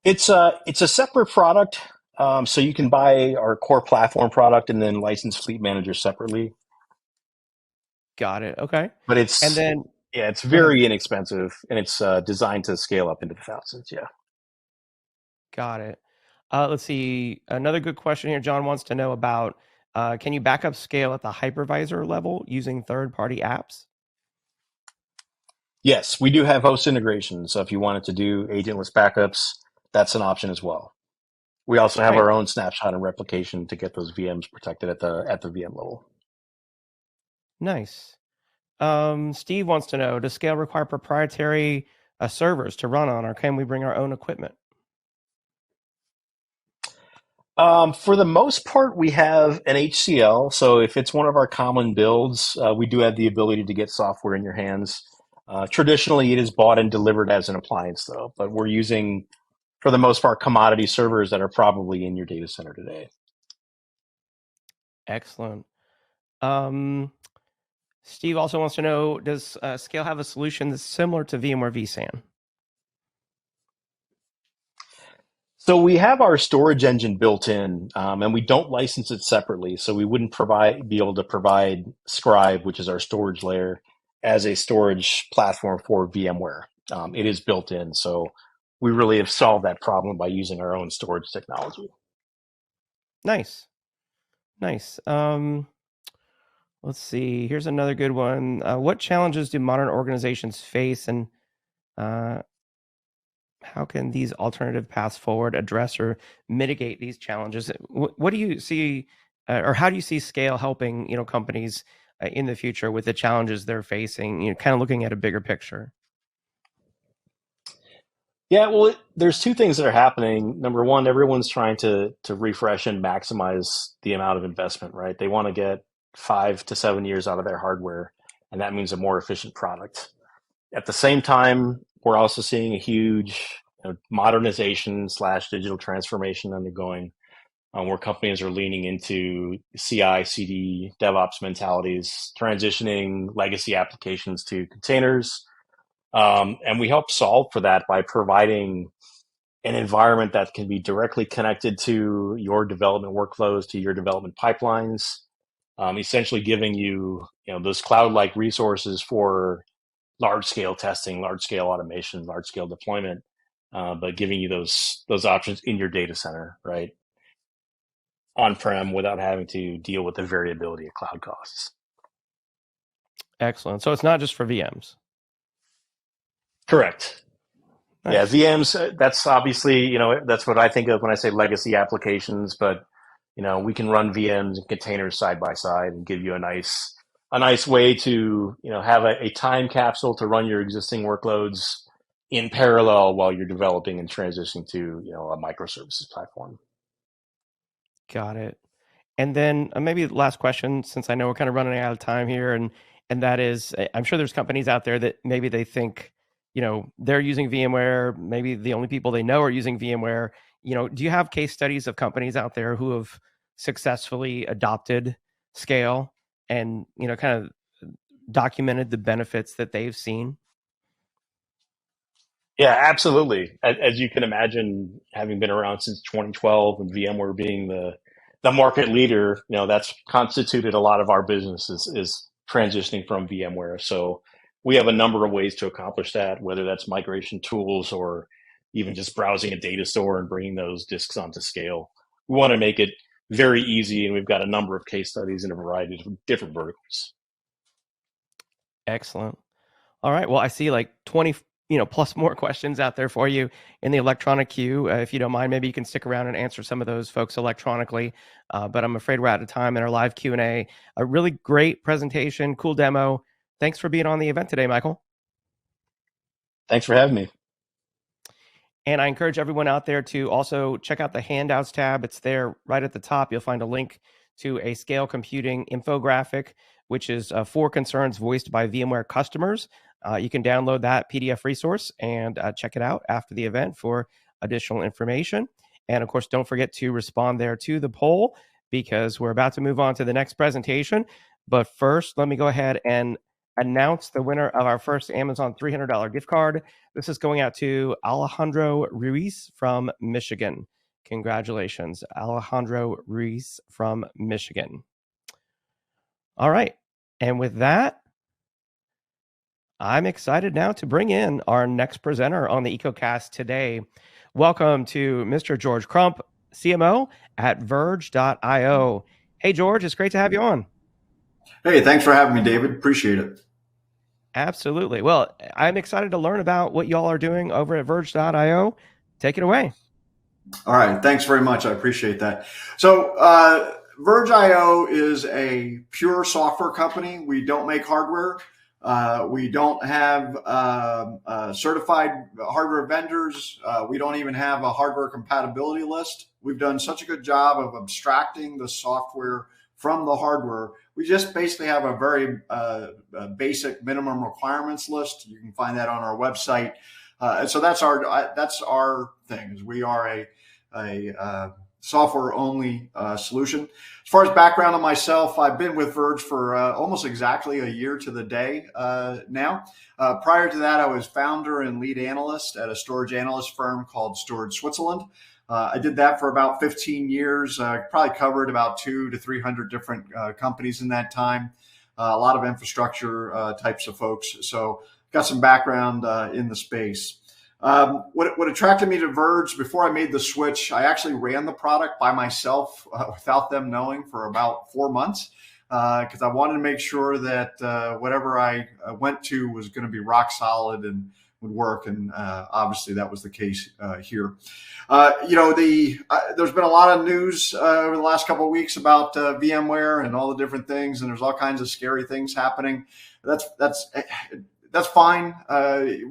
It's a separate product, so you can buy our core platform product and then license Fleet Manager separately. Got it. Okay. But it's very inexpensive, and it's designed to scale up into the thousands. Yeah. Got it. Let's see. Another good question here. John wants to know about, can you backup scale at the hypervisor level using third-party apps? Yes, we do have host integration. So if you wanted to do agentless backups, that's an option as well. We also have our own snapshot and replication to get those VMs protected at the VM level. Nice. Steve wants to know, does Scale require proprietary servers to run on, or can we bring our own equipment? For the most part, we have an HCL. So if it's one of our common builds, we do have the ability to get software in your hands. Traditionally, it is bought and delivered as an appliance, though, but we're using, for the most part, commodity servers that are probably in your data center today. Excellent. Steve also wants to know, does Scale have a solution that's similar to VMware vSAN? So we have our storage engine built in, and we don't license it separately. So we wouldn't be able to provide Scribe, which is our storage layer, as a storage platform for VMware. It is built in, so we really have solved that problem by using our own storage technology. Nice. Let's see. Here's another good one. What challenges do modern organizations face, and how can these alternative paths forward address or mitigate these challenges? What do you see, or how do you see Scale helping companies in the future with the challenges they're facing? Kind of looking at a bigger picture. Yeah, well, there's two things that are happening. Number one, everyone's trying to refresh and maximize the amount of investment, right? They want to get 5 to 7 years out of their hardware, and that means a more efficient product. At the same time, we're also seeing a huge modernization / digital transformation undergoing, where companies are leaning into CI, CD, DevOps mentalities, transitioning legacy applications to containers. And we help solve for that by providing an environment that can be directly connected to your development workflows, to your development pipelines, essentially giving you, those cloud-like resources for large-scale testing, large-scale automation, large-scale deployment, but giving you those options in your data center, right, on-prem, without having to deal with the variability of cloud costs. Excellent. So it's not just for VMs. Correct. Nice. Yeah, VMs, that's obviously, that's what I think of when I say legacy applications, but, we can run VMs and containers side by side and give you a nice way to, have a time capsule to run your existing workloads in parallel while you're developing and transitioning to, a microservices platform. Got it. And then maybe the last question, since I know we're kind of running out of time here, and that is, I'm sure there's companies out there that maybe they think, they're using VMware. Maybe the only people they know are using VMware. Do you have case studies of companies out there who have successfully adopted Scale and, kind of documented the benefits that they've seen? Yeah, absolutely. As you can imagine, having been around since 2012 and VMware being the market leader, that's constituted a lot of our business is transitioning from VMware. So we have a number of ways to accomplish that, whether that's migration tools or even just browsing a data store and bringing those disks onto Scale. We want to make it very easy, and we've got a number of case studies in a variety of different verticals. Excellent. All right. Well, I see like 20, plus more questions out there for you in the electronic queue. If you don't mind, maybe you can stick around and answer some of those folks electronically. But I'm afraid we're out of time in our live Q&A. A really great presentation, cool demo. Thanks for being on the event today, Michael. Thanks for having me. And I encourage everyone out there to also check out the handouts tab. It's there right at the top. You'll find a link to a Scale Computing infographic, which is 4 concerns voiced by VMware customers. You can download that PDF resource and check it out after the event for additional information. And of course, don't forget to respond there to the poll, because we're about to move on to the next presentation. But first, let me go ahead and announce the winner of our first Amazon $300 gift card. This is going out to Alejandro Ruiz from Michigan. Congratulations, Alejandro Ruiz from Michigan. All right. And with that, I'm excited now to bring in our next presenter on the EcoCast today. Welcome to Mr. George Crump, CMO at Verge.io. Hey, George, it's great to have you on. Hey, thanks for having me, David. Appreciate it. Absolutely. Well, I'm excited to learn about what y'all are doing over at Verge.io. Take it away. All right. Thanks very much. I appreciate that. So Verge.io is a pure software company. We don't make hardware. We don't have certified hardware vendors. We don't even have a hardware compatibility list. We've done such a good job of abstracting the software from the hardware. We just basically have a very basic minimum requirements list. You can find that on our website. And so that's our thing. Is we are a software only solution. As far as background on myself, I've been with Verge for almost exactly a year to the day now. Prior to that, I was founder and lead analyst at a storage analyst firm called Storage Switzerland. I did that for about 15 years. Probably covered about 200 to 300 different companies in that time. A lot of infrastructure types of folks. So got some background in the space. What attracted me to Verge before I made the switch, I actually ran the product by myself without them knowing for about 4 months because I wanted to make sure that whatever I went to was going to be rock solid and would work. And obviously that was the case here. There's been a lot of news over the last couple of weeks about VMware and all the different things, and there's all kinds of scary things happening. That's fine.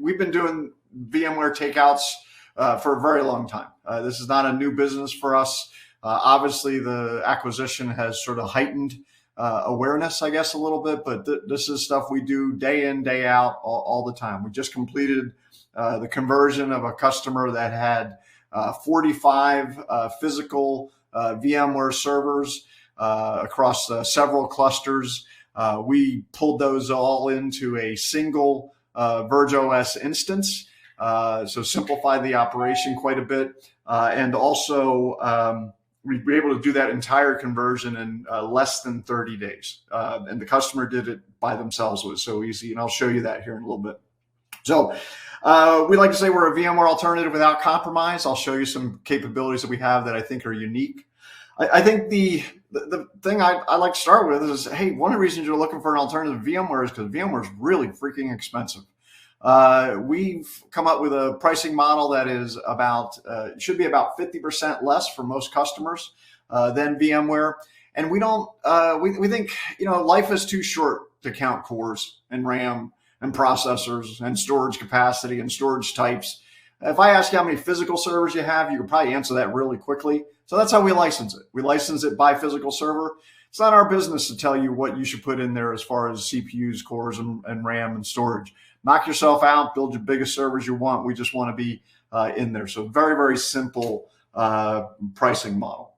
We've been doing VMware takeouts for a very long time. This is not a new business for us. Obviously, the acquisition has sort of heightened awareness, I guess, a little bit, but this is stuff we do day in, day out, all the time. We just completed the conversion of a customer that had 45 physical VMware servers across several clusters. We pulled those all into a single Verge OS instance. So simplify the operation quite a bit. And also we were able to do that entire conversion in less than 30 days. And the customer did it by themselves. It was so easy. And I'll show you that here in a little bit. So we like to say we're a VMware alternative without compromise. I'll show you some capabilities that we have that I think are unique. I think the thing I like to start with is, hey, one of the reasons you're looking for an alternative to VMware is because VMware is really freaking expensive. We've come up with a pricing model that is should be about 50% less for most customers than VMware. And we don't, we think, life is too short to count cores and RAM and processors and storage capacity and storage types. If I ask you how many physical servers you have, you could probably answer that really quickly. So that's how we license it. We license it by physical server. It's not our business to tell you what you should put in there as far as CPUs, cores, and RAM and storage. Knock yourself out, build your biggest servers you want. We just want to be in there. So very, very simple pricing model.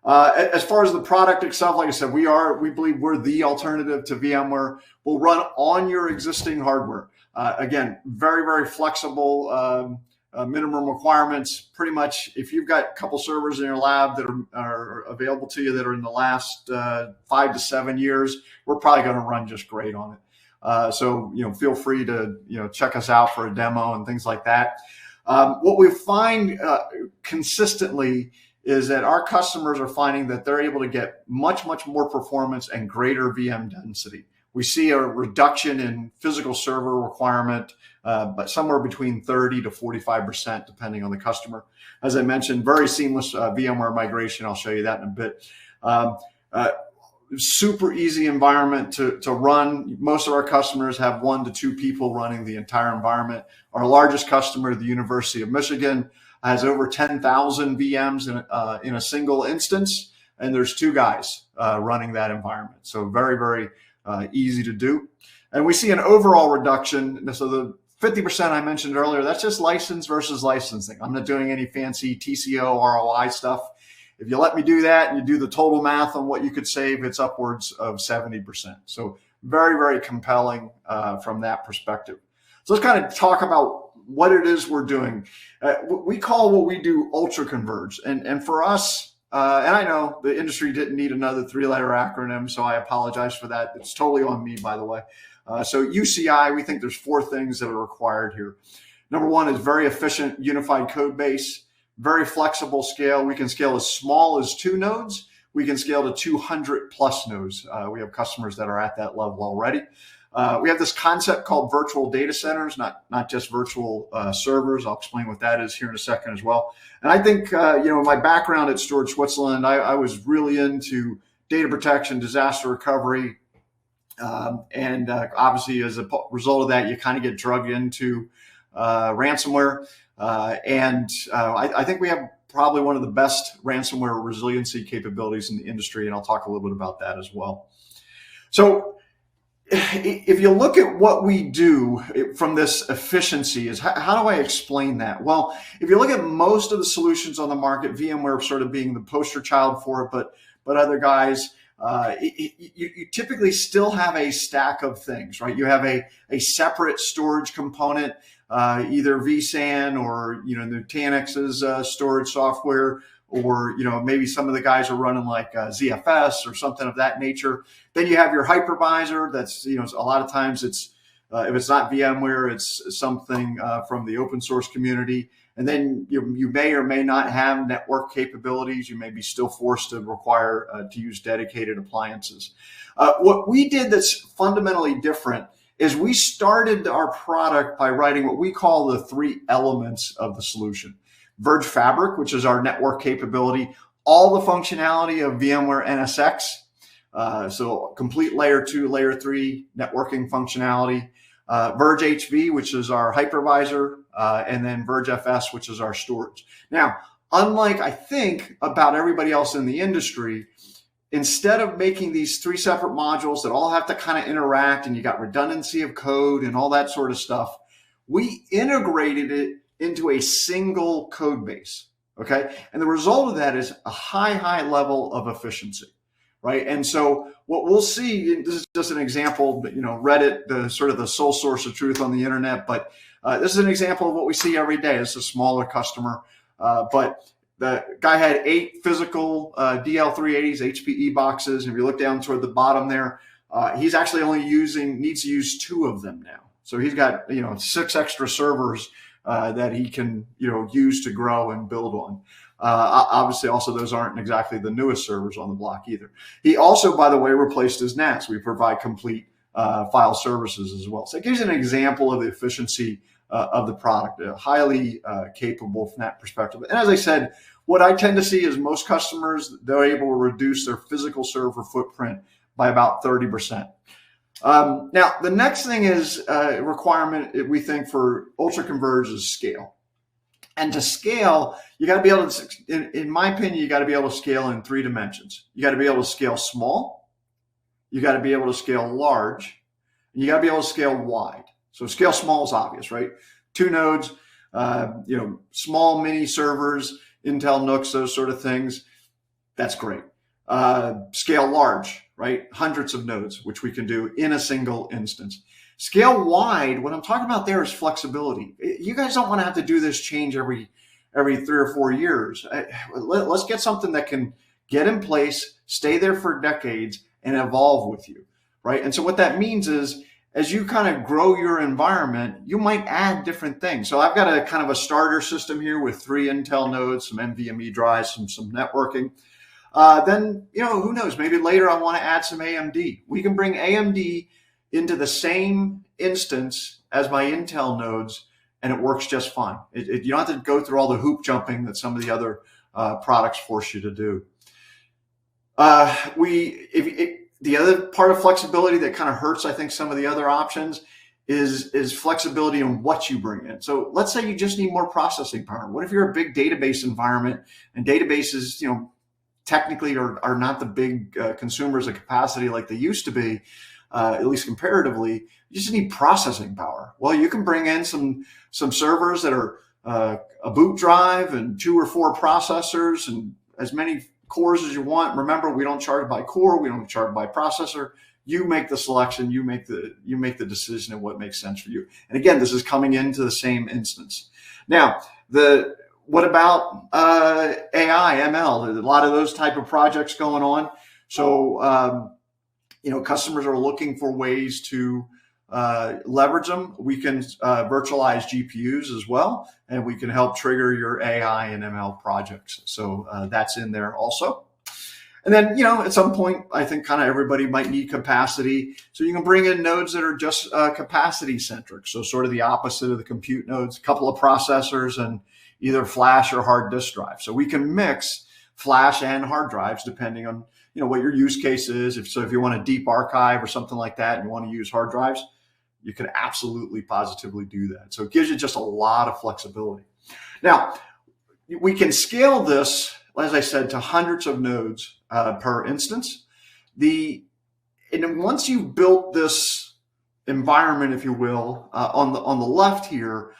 As far as the product itself, like I said, we believe we're the alternative to VMware. We'll run on your existing hardware. Again, very, very flexible minimum requirements. Pretty much, if you've got a couple servers in your lab that are available to you that are in the last 5 to 7 years, we're probably going to run just great on it. So feel free to check us out for a demo and things like that. What we find consistently is that our customers are finding that they're able to get much, much more performance and greater VM density. We see a reduction in physical server requirement, but somewhere between 30 to 45%, depending on the customer. As I mentioned, very seamless VMware migration. I'll show you that in a bit. Super easy environment to run. Most of our customers have 1 to 2 people running the entire environment. Our largest customer, the University of Michigan, has over 10,000 VMs in a single instance, and there's 2 guys running that environment. So very, very easy to do. And we see an overall reduction. So the 50% I mentioned earlier, that's just license versus licensing. I'm not doing any fancy TCO, ROI stuff. If you let me do that and you do the total math on what you could save, it's upwards of 70%. So very, very compelling from that perspective. So let's kind of talk about what it is we're doing. We call what we do ultra converged. And for us, and I know the industry didn't need another 3-letter acronym, so I apologize for that. It's totally on me, by the way. So UCI, we think there's 4 things that are required here. Number 1 is very efficient unified code base, very flexible scale. We can scale as small as 2 nodes. We can scale to 200 plus nodes. We have customers that are at that level already. We have this concept called virtual data centers, not just virtual servers. I'll explain what that is here in a second as well. And I think, my background at Storage Switzerland, I was really into data protection, disaster recovery. And obviously, as a result of that, you kind of get drugged into ransomware. I think we have probably one of the best ransomware resiliency capabilities in the industry, and I'll talk a little bit about that as well. So if you look at what we do from this efficiency, is how do I explain that? Well, if you look at most of the solutions on the market, VMware sort of being the poster child for it, but other guys, you typically still have a stack of things, right? You have a separate storage component, either vSAN or Nutanix's storage software, or maybe some of the guys are running like ZFS or something of that nature. Then you have your hypervisor. That's a lot of times it's if it's not VMware, it's something from the open source community. And then you may or may not have network capabilities. You may be still forced to require to use dedicated appliances. What we did that's fundamentally different is we started our product by writing what we call the 3 elements of the solution. Verge Fabric, which is our network capability, all the functionality of VMware NSX, so complete layer 2, layer 3 networking functionality. Verge HV, which is our hypervisor, and then Verge FS, which is our storage. Now, unlike I think about everybody else in the industry, instead of making these 3 separate modules that all have to kind of interact and you got redundancy of code and all that sort of stuff, we integrated it into a single code base, okay? And the result of that is a high level of efficiency, right? And so what we'll see, this is just an example, but Reddit, the sort of the sole source of truth on the internet, but this is an example of what we see every day. It's a smaller customer, but the guy had 8 physical DL380s, HPE boxes. And if you look down toward the bottom there, he's actually only needs to use 2 of them now. So he's got 6 extra servers that he can use to grow and build on. Obviously, also those aren't exactly the newest servers on the block either. He also, by the way, replaced his NAS. We provide complete file services as well. So it gives you an example of the efficiency of the product, highly capable from that perspective. And as I said, what I tend to see is most customers, they're able to reduce their physical server footprint by about 30%. Now, the next thing is a requirement we think for ultra converged is scale. And to scale, you got to be able to, in my opinion, you got to be able to scale in 3 dimensions. You got to be able to scale small, you got to be able to scale large, and you got to be able to scale wide. So scale small is obvious, right? 2 nodes, small mini servers, Intel NUCs, those sort of things. That's great. Scale large, right? Hundreds of nodes, which we can do in a single instance. Scale wide, what I'm talking about there is flexibility. You guys don't want to have to do this change every 3 or 4 years. Let's get something that can get in place, stay there for decades, and evolve with you, right? And so what that means is, as you kind of grow your environment, you might add different things. So I've got a kind of a starter system here with 3 Intel nodes, some NVMe drives, some networking. Then, who knows, maybe later I want to add some AMD. We can bring AMD into the same instance as my Intel nodes, and it works just fine. You don't have to go through all the hoop jumping that some of the other products force you to do. The other part of flexibility that kind of hurts, I think, some of the other options is flexibility in what you bring in. So let's say you just need more processing power. What if you're a big database environment and databases, technically are not the big consumers of capacity like they used to be, at least comparatively. You just need processing power. Well, you can bring in some servers that are a boot drive and 2 or 4 processors and as many cores as you want. Remember, we don't charge by core, we don't charge by processor. You make the selection, you make the decision of what makes sense for you. And again, this is coming into the same instance. Now, what about AI, ML? There's a lot of those type of projects going on. So, customers are looking for ways to leverage them. We can virtualize GPUs as well, and we can help trigger your AI and ML projects. So that's in there also. And then, at some point, I think kind of everybody might need capacity. So you can bring in nodes that are just capacity centric. So sort of the opposite of the compute nodes, a couple of processors and either flash or hard disk drive. So we can mix flash and hard drives depending on, what your use case is. If you want a deep archive or something like that and you want to use hard drives, you can absolutely positively do that. So it gives you just a lot of flexibility. Now, we can scale this, as I said, to hundreds of nodes per instance. And then once you've built this environment, if you will, on the left here,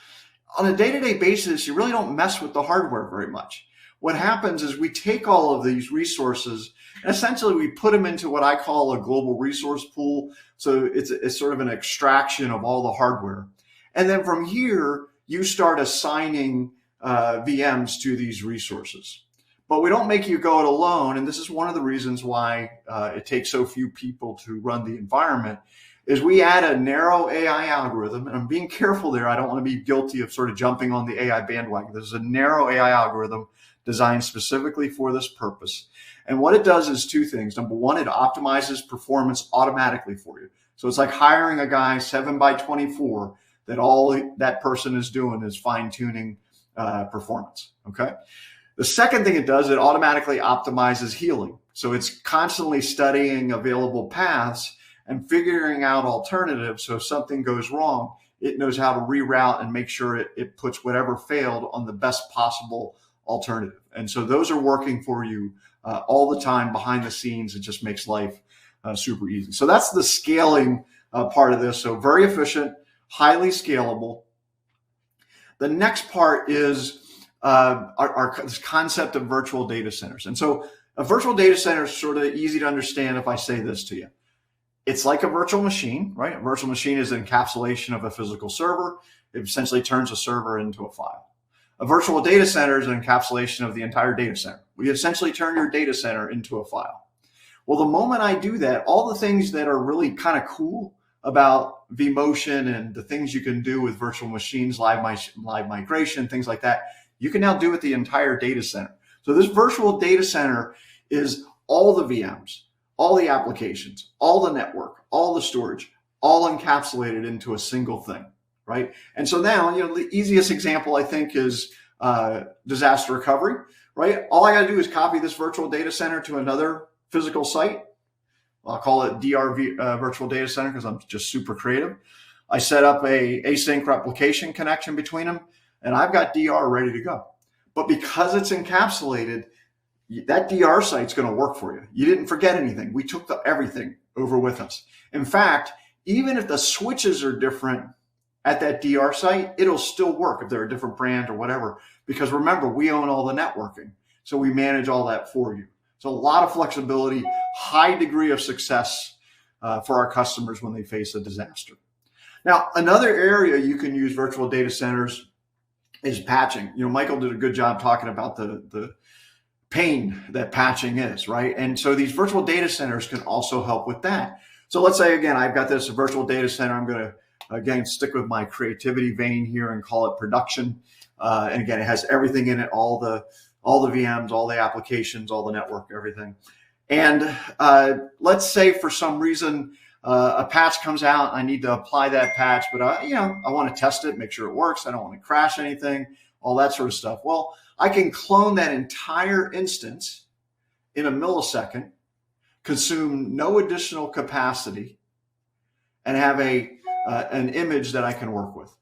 on a day-to-day basis, you really don't mess with the hardware very much. What happens is we take all of these resources and essentially we put them into what I call a global resource pool. So it's sort of an extraction of all the hardware. And then from here, you start assigning VMs to these resources. But we don't make you go it alone. And this is one of the reasons why it takes so few people to run the environment, is we add a narrow AI algorithm. And I'm being careful there. I don't want to be guilty of sort of jumping on the AI bandwagon. This is a narrow AI algorithm designed specifically for this purpose. And what it does is two things. Number one, it optimizes performance automatically for you. So it's like hiring a guy 7x24 that all that person is doing is fine-tuning performance, okay? The second thing it does, it automatically optimizes healing. So it's constantly studying available paths and figuring out alternatives. So if something goes wrong, it knows how to reroute and make sure it puts whatever failed on the best possible alternative. And so those are working for you all the time behind the scenes. It just makes life super easy. So that's the scaling part of this. So very efficient, highly scalable. The next part is this concept of virtual data centers. And so a virtual data center is sort of easy to understand if I say this to you. It's like a virtual machine, right? A virtual machine is an encapsulation of a physical server. It essentially turns a server into a file. A virtual data center is an encapsulation of the entire data center. We essentially turn your data center into a file. Well, the moment I do that, all the things that are really kind of cool about vMotion and the things you can do with virtual machines, live migration, things like that, you can now do with the entire data center. So this virtual data center is all the VMs, all the applications, all the network, all the storage, all encapsulated into a single thing, right? And so now, the easiest example I think is disaster recovery, right? All I got to do is copy this virtual data center to another physical site. I'll call it DR virtual data center because I'm just super creative. I set up a async replication connection between them, and I've got DR ready to go. But because it's encapsulated, that DR site's going to work for you. You didn't forget anything. We took everything over with us. In fact, even if the switches are different at that DR site, it'll still work if they're a different brand or whatever. Because remember, we own all the networking. So we manage all that for you. So a lot of flexibility, high degree of success for our customers when they face a disaster. Now, another area you can use virtual data centers is patching. Michael did a good job talking about the pain that patching is, right? And so these virtual data centers can also help with that. So let's say, again, I've got this virtual data center. I'm going to, again, stick with my creativity vein here and call it production. And again, it has everything in it, all the VMs, all the applications, all the network, everything. And let's say for some reason a patch comes out, I need to apply that patch, but I want to test it, make sure it works. I don't want to crash anything, all that sort of stuff. Well, I can clone that entire instance in a millisecond, consume no additional capacity, and have an image that I can work with.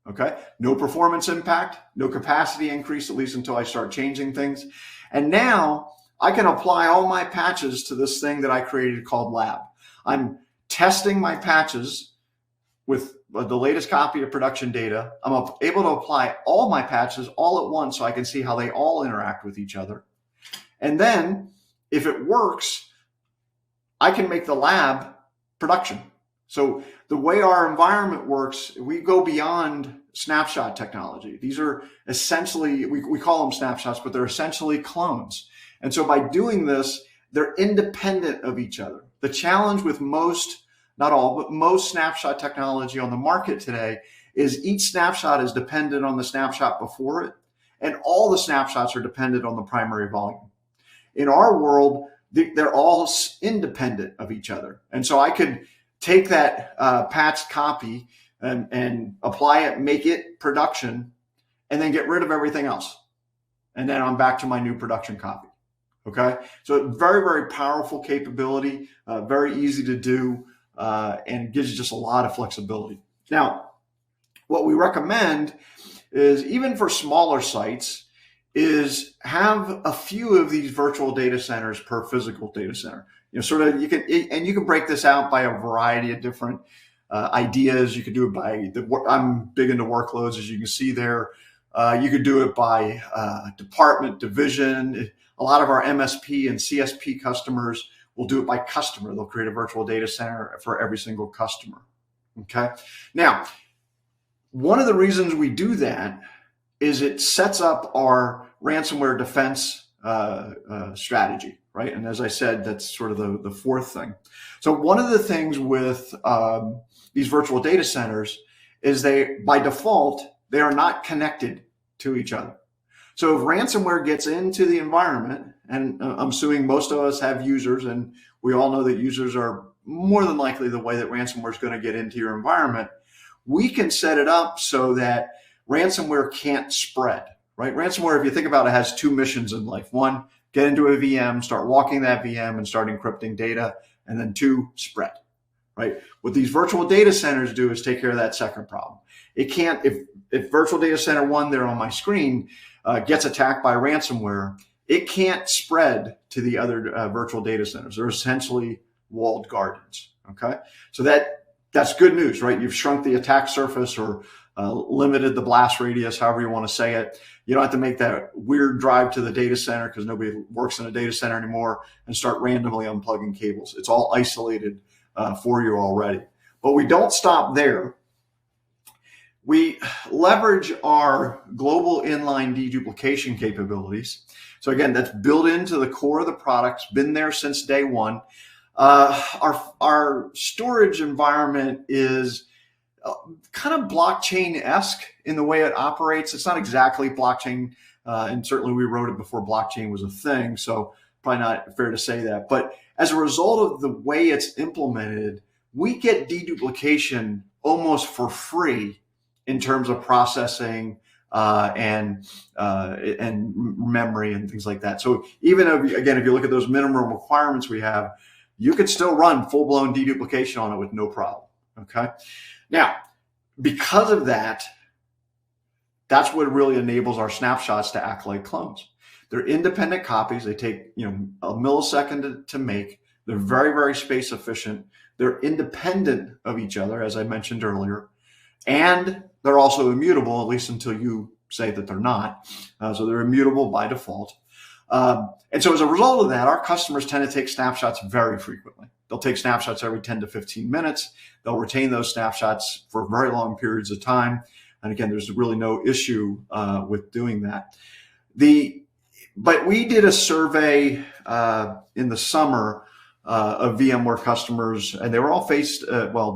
Okay, no performance impact, no capacity increase, at least until I start changing things. And now I can apply all my patches to this thing that I created called Lab. I'm testing my patches with the latest copy of production data. I'm able to apply all my patches all at once so I can see how they all interact with each other. And then if it works, I can make the lab production. So the way our environment works, we go beyond snapshot technology. These are essentially, we call them snapshots, but they're essentially clones. And so by doing this, they're independent of each other. The challenge with most, not all, but most snapshot technology on the market today is each snapshot is dependent on the snapshot before it, and all the snapshots are dependent on the primary volume. In our world, they're all independent of each other. And so I could take that patched copy and apply it, make it production, and then get rid of everything else. And then I'm back to my new production copy. Okay, so very, very powerful capability, very easy to do, and gives you just a lot of flexibility. Now, what we recommend is even for smaller sites, is have a few of these virtual data centers per physical data center. Sort of you can break this out by a variety of different ideas. You could do it by I'm big into workloads, as you can see there. You could do it by department, division. A lot of our MSP and CSP customers will do it by customer. They'll create a virtual data center for every single customer. Okay. Now, one of the reasons we do that is it sets up our ransomware defense strategy, right? And as I said, that's sort of the fourth thing. So one of the things with these virtual data centers is by default, they are not connected to each other. So if ransomware gets into the environment, and I'm assuming most of us have users, and we all know that users are more than likely the way that ransomware is going to get into your environment, we can set it up so that ransomware can't spread, right? Ransomware, if you think about it, has two missions in life. One, get into a VM, start walking that VM and start encrypting data. And then two, spread, right? What these virtual data centers do is take care of that second problem. It can't, if virtual data center 1 there on my screen gets attacked by ransomware, it can't spread to the other virtual data centers. They're essentially walled gardens, okay? So that's good news, right? You've shrunk the attack surface or limited the blast radius, however you want to say it. You don't have to make that weird drive to the data center because nobody works in a data center anymore and start randomly unplugging cables. It's all isolated for you already. But we don't stop there. We leverage our global inline deduplication capabilities. So again, that's built into the core of the products, been there since day one. Our storage environment is kind of blockchain-esque in the way it operates. It's not exactly blockchain, and certainly we wrote it before blockchain was a thing, so probably not fair to say that. But as a result of the way it's implemented, we get deduplication almost for free in terms of processing and memory and things like that. So even if you look at those minimum requirements we have, you could still run full-blown deduplication on it with no problem. Okay. Now, because of that, that's what really enables our snapshots to act like clones. They're independent copies. They take a millisecond to make. They're very, very space efficient. They're independent of each other, as I mentioned earlier, and they're also immutable, at least until you say that they're not. So they're immutable by default. And so as a result of that, our customers tend to take snapshots very frequently. They'll take snapshots every 10 to 15 minutes. They'll retain those snapshots for very long periods of time. And again, there's really no issue with doing that. But we did a survey in the summer of VMware customers, and they were all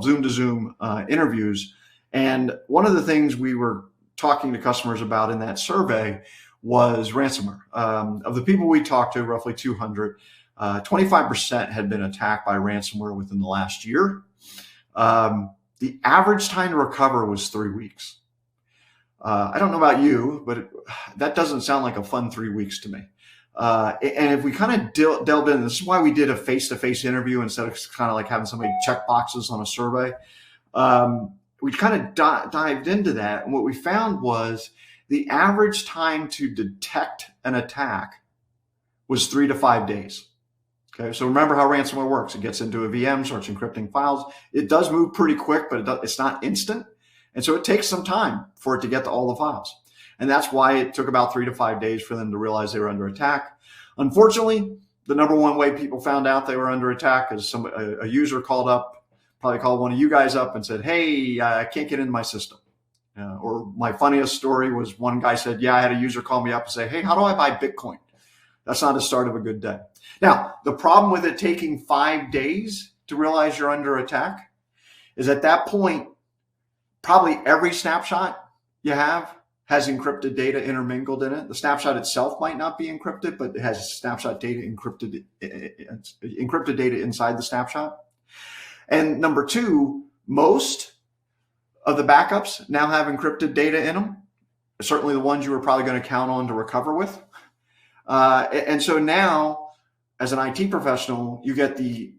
Zoom to Zoom interviews. And one of the things we were talking to customers about in that survey was ransomware. Of the people we talked to, roughly 200, 25% had been attacked by ransomware within the last year. The average time to recover was 3 weeks. I don't know about you, but that doesn't sound like a fun 3 weeks to me. And if we kind of delved in, this is why we did a face-to-face interview instead of kind of like having somebody check boxes on a survey. We kind of dived into that. And what we found was the average time to detect an attack was 3 to 5 days. Okay, so remember how ransomware works. It gets into a VM, starts encrypting files. It does move pretty quick, but it's not instant. And so it takes some time for it to get to all the files. And that's why it took about 3 to 5 days for them to realize they were under attack. Unfortunately, the number one way people found out they were under attack is a user probably called one of you guys up and said, hey, I can't get into my system. Or my funniest story was one guy said, yeah, I had a user call me up and say, hey, how do I buy Bitcoin? That's not the start of a good day. Now, the problem with it taking 5 days to realize you're under attack is at that point, probably every snapshot you have has encrypted data intermingled in it. The snapshot itself might not be encrypted, but it has snapshot data encrypted data inside the snapshot. And number two, most of the backups now have encrypted data in them, certainly the ones you were probably going to count on to recover with. And so now, as an IT professional, you get the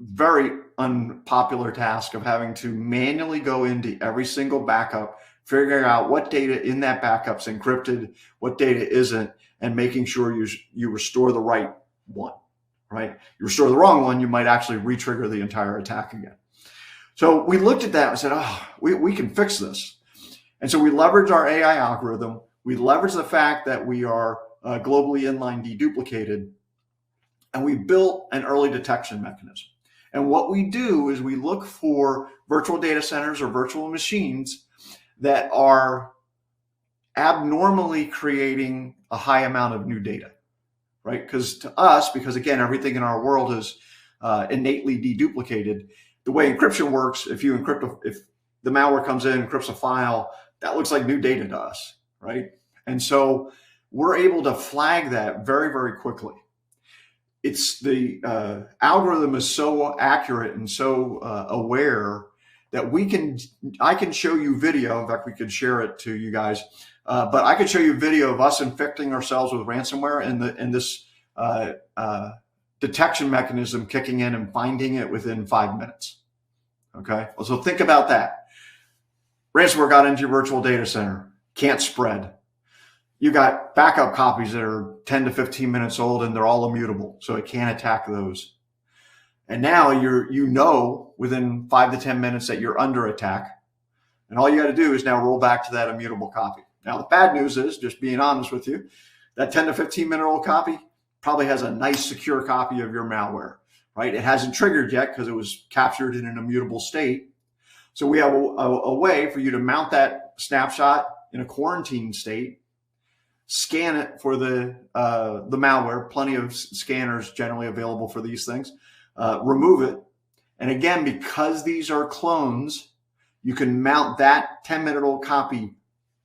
very unpopular task of having to manually go into every single backup figuring out what data in that backup's encrypted, what data isn't, and making sure you restore the right one, right? You restore the wrong one, you might actually re-trigger the entire attack again. So we looked at that and said, oh, we can fix this. And so we leverage our AI algorithm. We leverage the fact that we are globally inline deduplicated, and we built an early detection mechanism. And what we do is we look for virtual data centers or virtual machines that are abnormally creating a high amount of new data, right? Because to us, because again, everything in our world is innately deduplicated. The way encryption works, if the malware comes in, encrypts a file, that looks like new data to us, right? And so we're able to flag that very, very quickly. It's the algorithm is so accurate and so aware that I can show you video. In fact, we could share it to you guys, but I could show you a video of us infecting ourselves with ransomware and this detection mechanism kicking in and finding it within 5 minutes. Okay, so think about that. Ransomware got into your virtual data center, can't spread. You got backup copies that are 10 to 15 minutes old and they're all immutable, so it can't attack those. And now you know within 5 to 10 minutes that you're under attack, and all you got to do is now roll back to that immutable copy. Now the bad news is, just being honest with you, that 10 to 15 minute old copy probably has a nice secure copy of your malware, right? It hasn't triggered yet because it was captured in an immutable state. So we have a way for you to mount that snapshot in a quarantine state, scan it for the malware, plenty of scanners generally available for these things, remove it. And again, because these are clones, you can mount that 10-minute old copy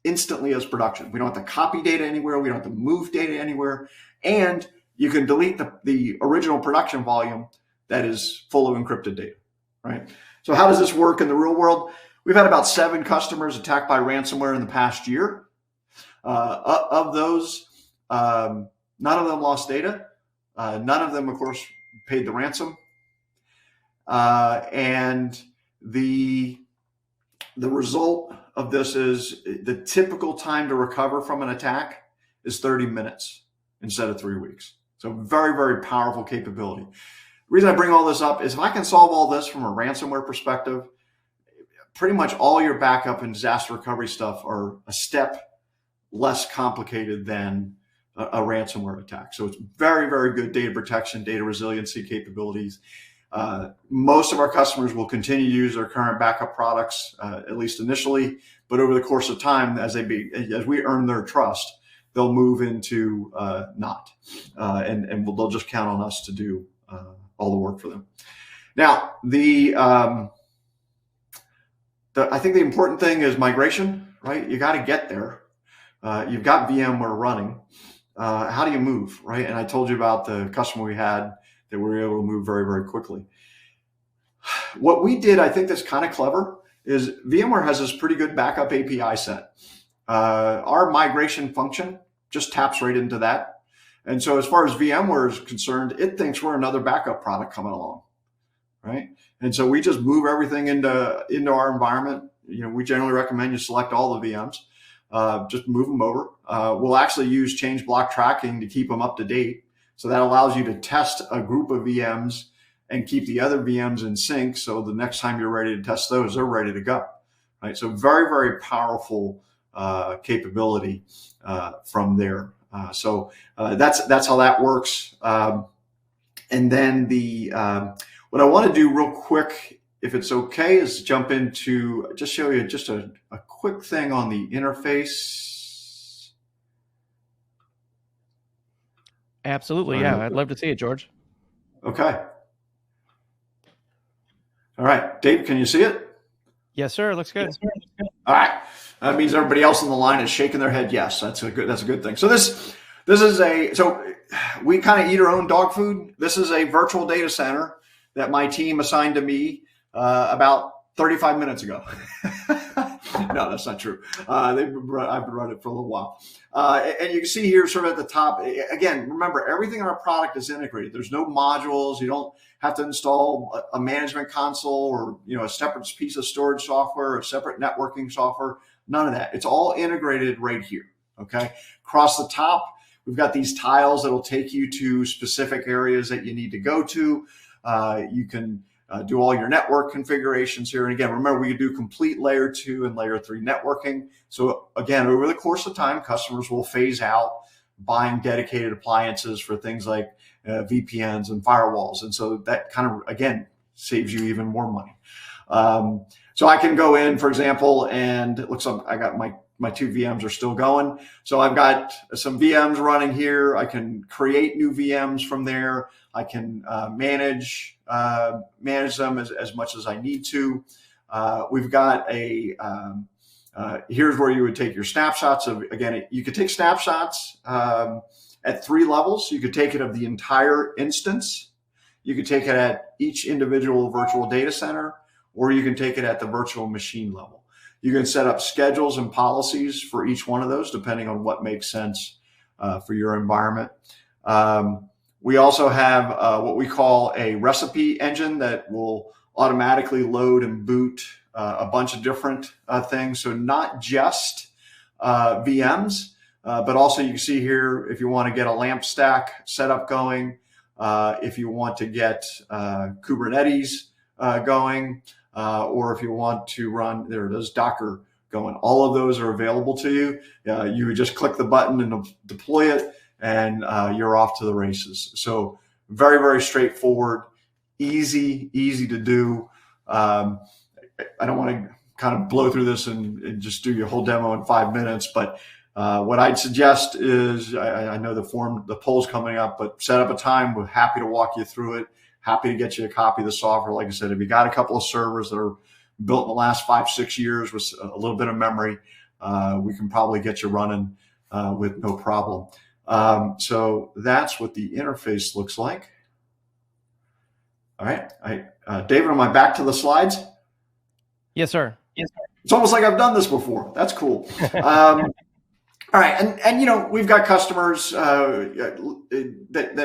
instantly as production. We don't have to copy data anywhere. We don't have to move data anywhere. And you can delete the original production volume that is full of encrypted data, right? So how does this work in the real world? We've had about 7 customers attacked by ransomware in the past year. Of those, none of them lost data. None of them, of course, paid the ransom. And the result of this is the typical time to recover from an attack is 30 minutes instead of 3 weeks. So very, very powerful capability. The reason I bring all this up is if I can solve all this from a ransomware perspective, pretty much all your backup and disaster recovery stuff are a step less complicated than a ransomware attack. So it's very, very good data protection, data resiliency capabilities. Most of our customers will continue to use their current backup products, at least initially, but over the course of time, as we earn their trust, they'll move into not, and they'll just count on us to do all the work for them. Now, I think the important thing is migration, right? You got to get there. You've got VMware running. How do you move, right? And I told you about the customer we had that we were able to move very, very quickly. What we did, I think that's kind of clever, is VMware has this pretty good backup API set. Our migration function just taps right into that. And so as far as VMware is concerned, it thinks we're another backup product coming along, right? And so we just move everything into our environment. You know, we generally recommend you select all the VMs. Just move them over. We'll actually use change block tracking to keep them up to date. So that allows you to test a group of VMs and keep the other VMs in sync. So the next time you're ready to test those, they're ready to go. Right. So very, very powerful capability from there. So that's how that works. And then what I want to do real quick, if it's okay, is jump into just show you just a quick thing on the interface. Absolutely, yeah. I'd love to see it, George. Okay. All right, Dave, can you see it? Yes, sir. Looks good. All right. That means everybody else on the line is shaking their head. Yes, that's a good thing. So this is so we kind of eat our own dog food. This is a virtual data center that my team assigned to me about 35 minutes ago. No, that's not true. I've been running it for a little while. And you can see here sort of at the top, again, remember, everything in our product is integrated. There's no modules. You don't have to install a management console or, a separate piece of storage software or separate networking software. None of that. It's all integrated right here. Okay. Across the top, we've got these tiles that'll take you to specific areas that you need to go to. You can do all your network configurations here. And again, remember, we can do complete layer 2 and layer 3 networking. So again, over the course of time, customers will phase out buying dedicated appliances for things like VPNs and firewalls. And so that kind of, again, saves you even more money. So I can go in, for example, and it looks like I got my 2 VMs are still going. So I've got some VMs running here. I can create new VMs from there. I can manage them as much as I need to. We've got here's where you would take your snapshots of, again, you could take snapshots at 3 levels. You could take it of the entire instance. You could take it at each individual virtual data center, or you can take it at the virtual machine level. You can set up schedules and policies for each one of those, depending on what makes sense for your environment. We also have what we call a recipe engine that will automatically load and boot a bunch of different things. So not just VMs, but also you can see here, if you want to get a lamp stack setup going, if you want to get Kubernetes going, or if you want to run, there it is, Docker going. All of those are available to you. You would just click the button and deploy it, and you're off to the races. So very, very straightforward, easy to do. I don't want to kind of blow through this and just do your whole demo in 5 minutes, but what I'd suggest is, I know the poll's coming up, but set up a time. We're happy to walk you through it. Happy to get you a copy of the software. Like I said, if you got a couple of servers that are built in the last 5-6 years with a little bit of memory, we can probably get you running with no problem. So that's what the interface looks like. All right. David, am I back to the slides? Yes, sir. It's almost like I've done this before. That's cool. All right, and we've got customers that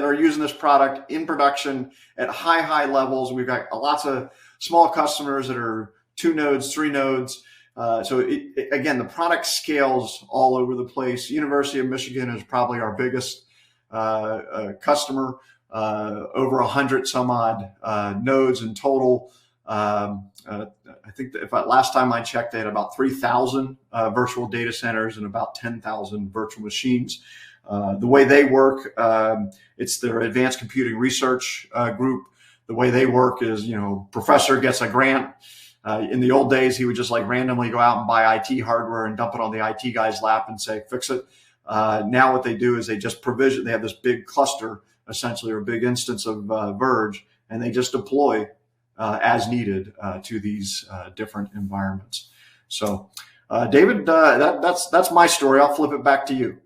are using this product in production at high levels. We've got lots of small customers that are 2 nodes, 3 nodes. So again, the product scales all over the place. University of Michigan is probably our biggest customer, over 100 some odd nodes in total. I think that last time I checked, they had about 3,000 virtual data centers and about 10,000 virtual machines. The way they work, it's their advanced computing research group. The way they work is, professor gets a grant. In the old days, he would just randomly go out and buy IT hardware and dump it on the IT guy's lap and say, fix it. Now what they do is they just provision. They have this big cluster, essentially, or big instance of Verge, and they just deploy as needed to these different environments. So, David, that's my story. I'll flip it back to you.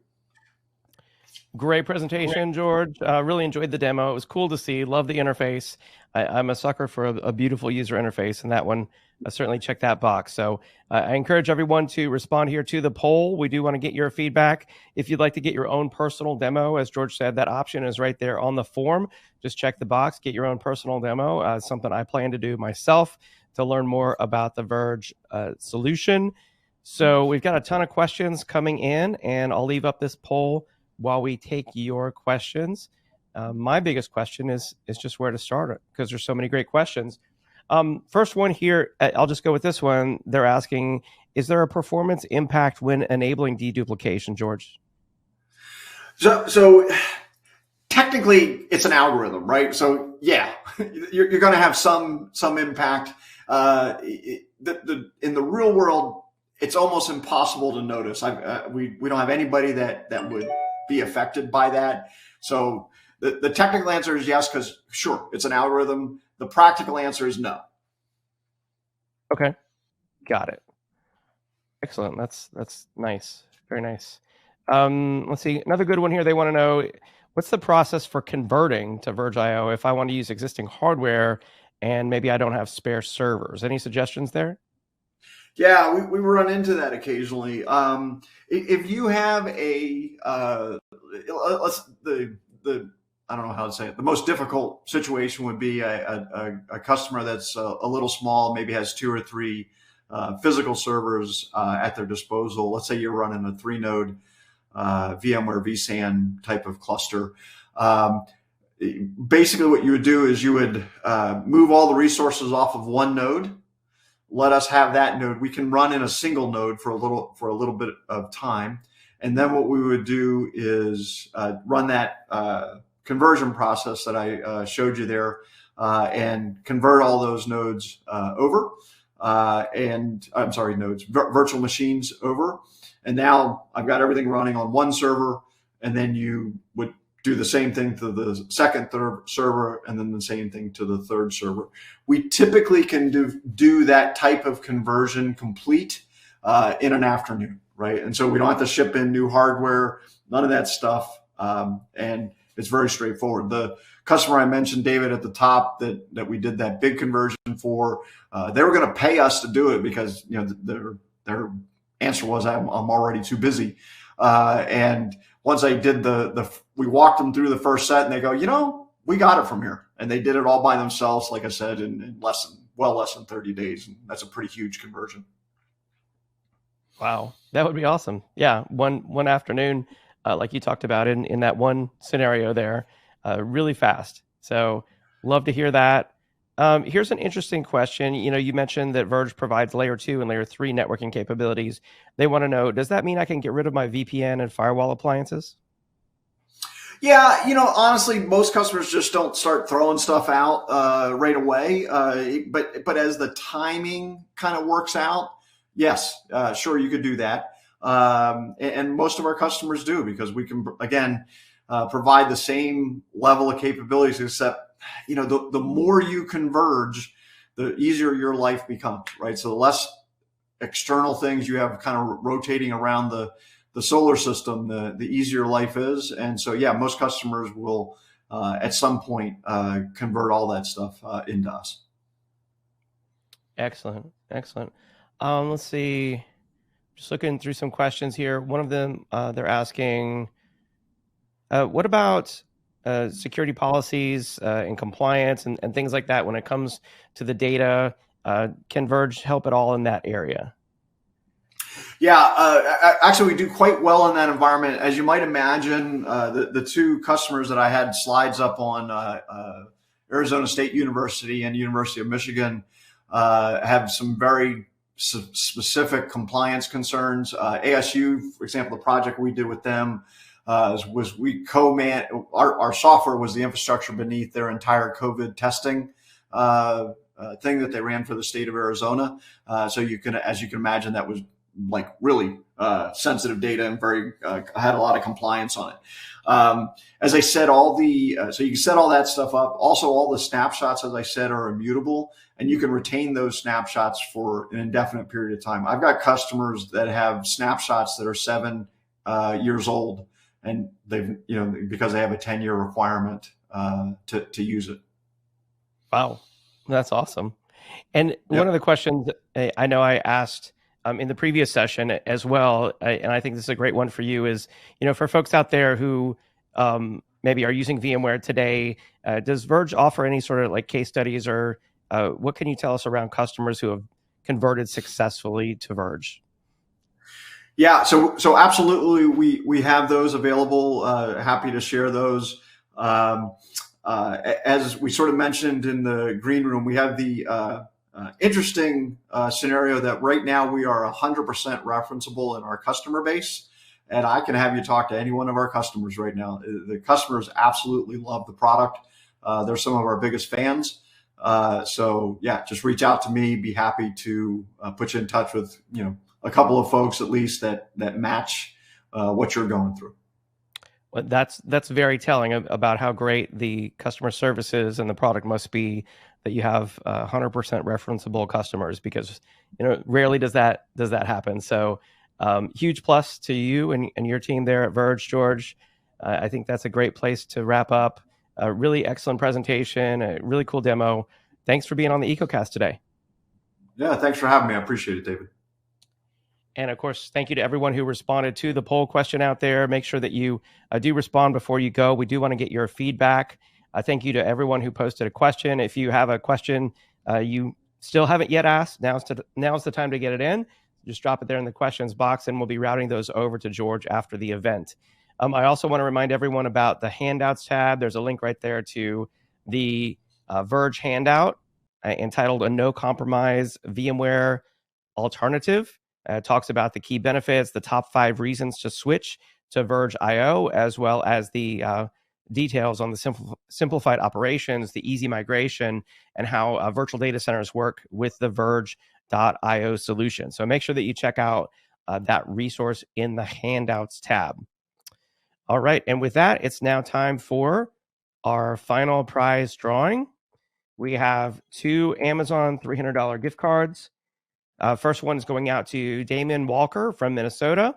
Great presentation, George. Really enjoyed the demo. It was cool to see. Love the interface. I'm a sucker for a beautiful user interface, and that one certainly checked that box. So I encourage everyone to respond here to the poll. We do want to get your feedback. If you'd like to get your own personal demo, as George said, that option is right there on the form. Just check the box, get your own personal demo. Something I plan to do myself to learn more about the Verge solution. So we've got a ton of questions coming in, and I'll leave up this poll while we take your questions. My biggest question is just where to start it, because there's so many great questions. First one here, I'll just go with this one. They're asking, is there a performance impact when enabling deduplication, George? So technically, it's an algorithm, right? So yeah, you're going to have some impact. In the real world, it's almost impossible to notice. We don't have anybody that would be affected by that. So the technical answer is yes, because sure, it's an algorithm. The practical answer is no. Okay, got it. Excellent. That's nice. Very nice. Let's see. Another good one here. They want to know, what's the process for converting to Verge.io if I want to use existing hardware and maybe I don't have spare servers? Any suggestions there? Yeah, we run into that occasionally. If you have I don't know how to say it. The most difficult situation would be a customer that's a little small, maybe has 2 or 3 physical servers at their disposal. Let's say you're running a 3-node VMware vSAN type of cluster. Basically, what you would do is you would move all the resources off of one node. Let us have that node. We can run in a single node for a little bit of time, and then what we would do is run that conversion process that I showed you there, and convert all those nodes over, virtual machines over. And now I've got everything running on one server, and then you would do the same thing to the third server, and then the same thing to the third server. We typically can do that type of conversion complete in an afternoon, right? And so we don't have to ship in new hardware, none of that stuff. And it's very straightforward. The customer I mentioned, David, at the top that we did that big conversion for, they were going to pay us to do it because their answer was, I'm already too busy. And once I did we walked them through the first set, and they go, we got it from here. And they did it all by themselves, like I said, in less than 30 days. And that's a pretty huge conversion. Wow, that would be awesome. Yeah, one afternoon, like you talked about in that one scenario there, really fast. So love to hear that. Here's an interesting question. You mentioned that Verge provides layer 2 and layer 3 networking capabilities. They want to know, does that mean I can get rid of my VPN and firewall appliances? Yeah, honestly, most customers just don't start throwing stuff out right away. But as the timing kind of works out, yes, sure, you could do that. And most of our customers do, because we can, again, provide the same level of capabilities, except the more you converge, the easier your life becomes, right? So the less external things you have kind of rotating around the solar system, the easier life is. And so, yeah, most customers will at some point convert all that stuff into us. Excellent. Let's see. Just looking through some questions here. One of them, they're asking, what about security policies and compliance and things like that when it comes to the data? Can Verge help at all in that area? Yeah, actually, we do quite well in that environment. As you might imagine, the two customers that I had slides up on, Arizona State University and University of Michigan, have some very specific compliance concerns. ASU, for example, the project we did with them was we our software was the infrastructure beneath their entire COVID testing thing that they ran for the state of Arizona. So as you can imagine, that was like really sensitive data and very had a lot of compliance on it. As I said, so you can set all that stuff up. Also, all the snapshots, as I said, are immutable, and you can retain those snapshots for an indefinite period of time. I've got customers that have snapshots that are 7 years old, and they've because they have a 10-year requirement to use it. Wow, that's awesome. And one of the questions I know I asked in the previous session as well, and I think this is a great one for you, is, for folks out there who maybe are using VMware today, does Verge offer any sort of like case studies, or what can you tell us around customers who have converted successfully to Verge? Yeah, so absolutely, we have those available. Happy to share those. As we sort of mentioned in the green room, we have the interesting scenario that right now we are 100% referenceable in our customer base. And I can have you talk to any one of our customers right now. The customers absolutely love the product. They're some of our biggest fans. So yeah, just reach out to me. Be happy to put you in touch with, a couple of folks at least that match what you're going through. Well, that's very telling about how great the customer service is and the product must be, that you have 100% referenceable customers, because rarely does that happen. So huge plus to you and your team there at Verge, George. I think that's a great place to wrap up. A really excellent presentation, a really cool demo. Thanks for being on the EcoCast today. Yeah, thanks for having me. I appreciate it, David. And of course, thank you to everyone who responded to the poll question out there. Make sure that you do respond before you go. We do want to get your feedback. Thank you to everyone who posted a question. If you have a question you still haven't yet asked, now's the time to get it in. Just drop it there in the questions box, and we'll be routing those over to George after the event. I also want to remind everyone about the handouts tab. There's a link right there to the Verge handout entitled "A No Compromise VMware Alternative." It talks about the key benefits, the top 5 reasons to switch to Verge IO, as well as the details on the simplified operations, the easy migration, and how virtual data centers work with the Verge.io solution. So make sure that you check out that resource in the handouts tab. All right, and with that, it's now time for our final prize drawing. We have 2 Amazon $300 gift cards. First one is going out to Damon Walker from Minnesota,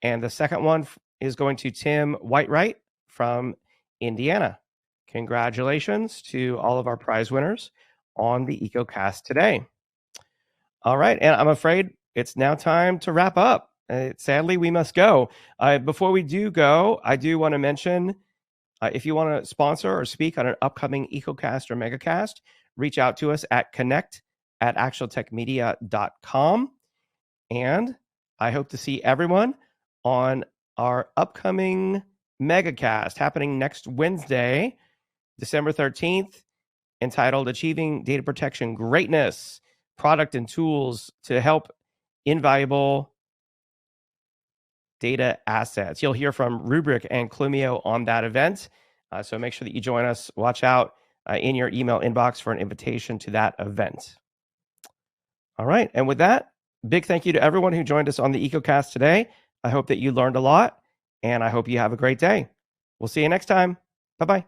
and the second one is going to Tim Whitewright from Indiana. Congratulations to all of our prize winners on the EcoCast today. All right, and I'm afraid it's now time to wrap up. Sadly, we must go. Before we do go, I do want to mention, if you want to sponsor or speak on an upcoming EcoCast or MegaCast, reach out to us at connect@actualtechmedia.com. And I hope to see everyone on our upcoming MegaCast happening next Wednesday, December 13th, entitled Achieving Data Protection Greatness, Product and Tools to Help Invaluable Data Assets. You'll hear from Rubrik and Clumio on that event. So make sure that you join us. Watch out in your email inbox for an invitation to that event. All right. And with that, big thank you to everyone who joined us on the EcoCast today. I hope that you learned a lot, and I hope you have a great day. We'll see you next time. Bye-bye.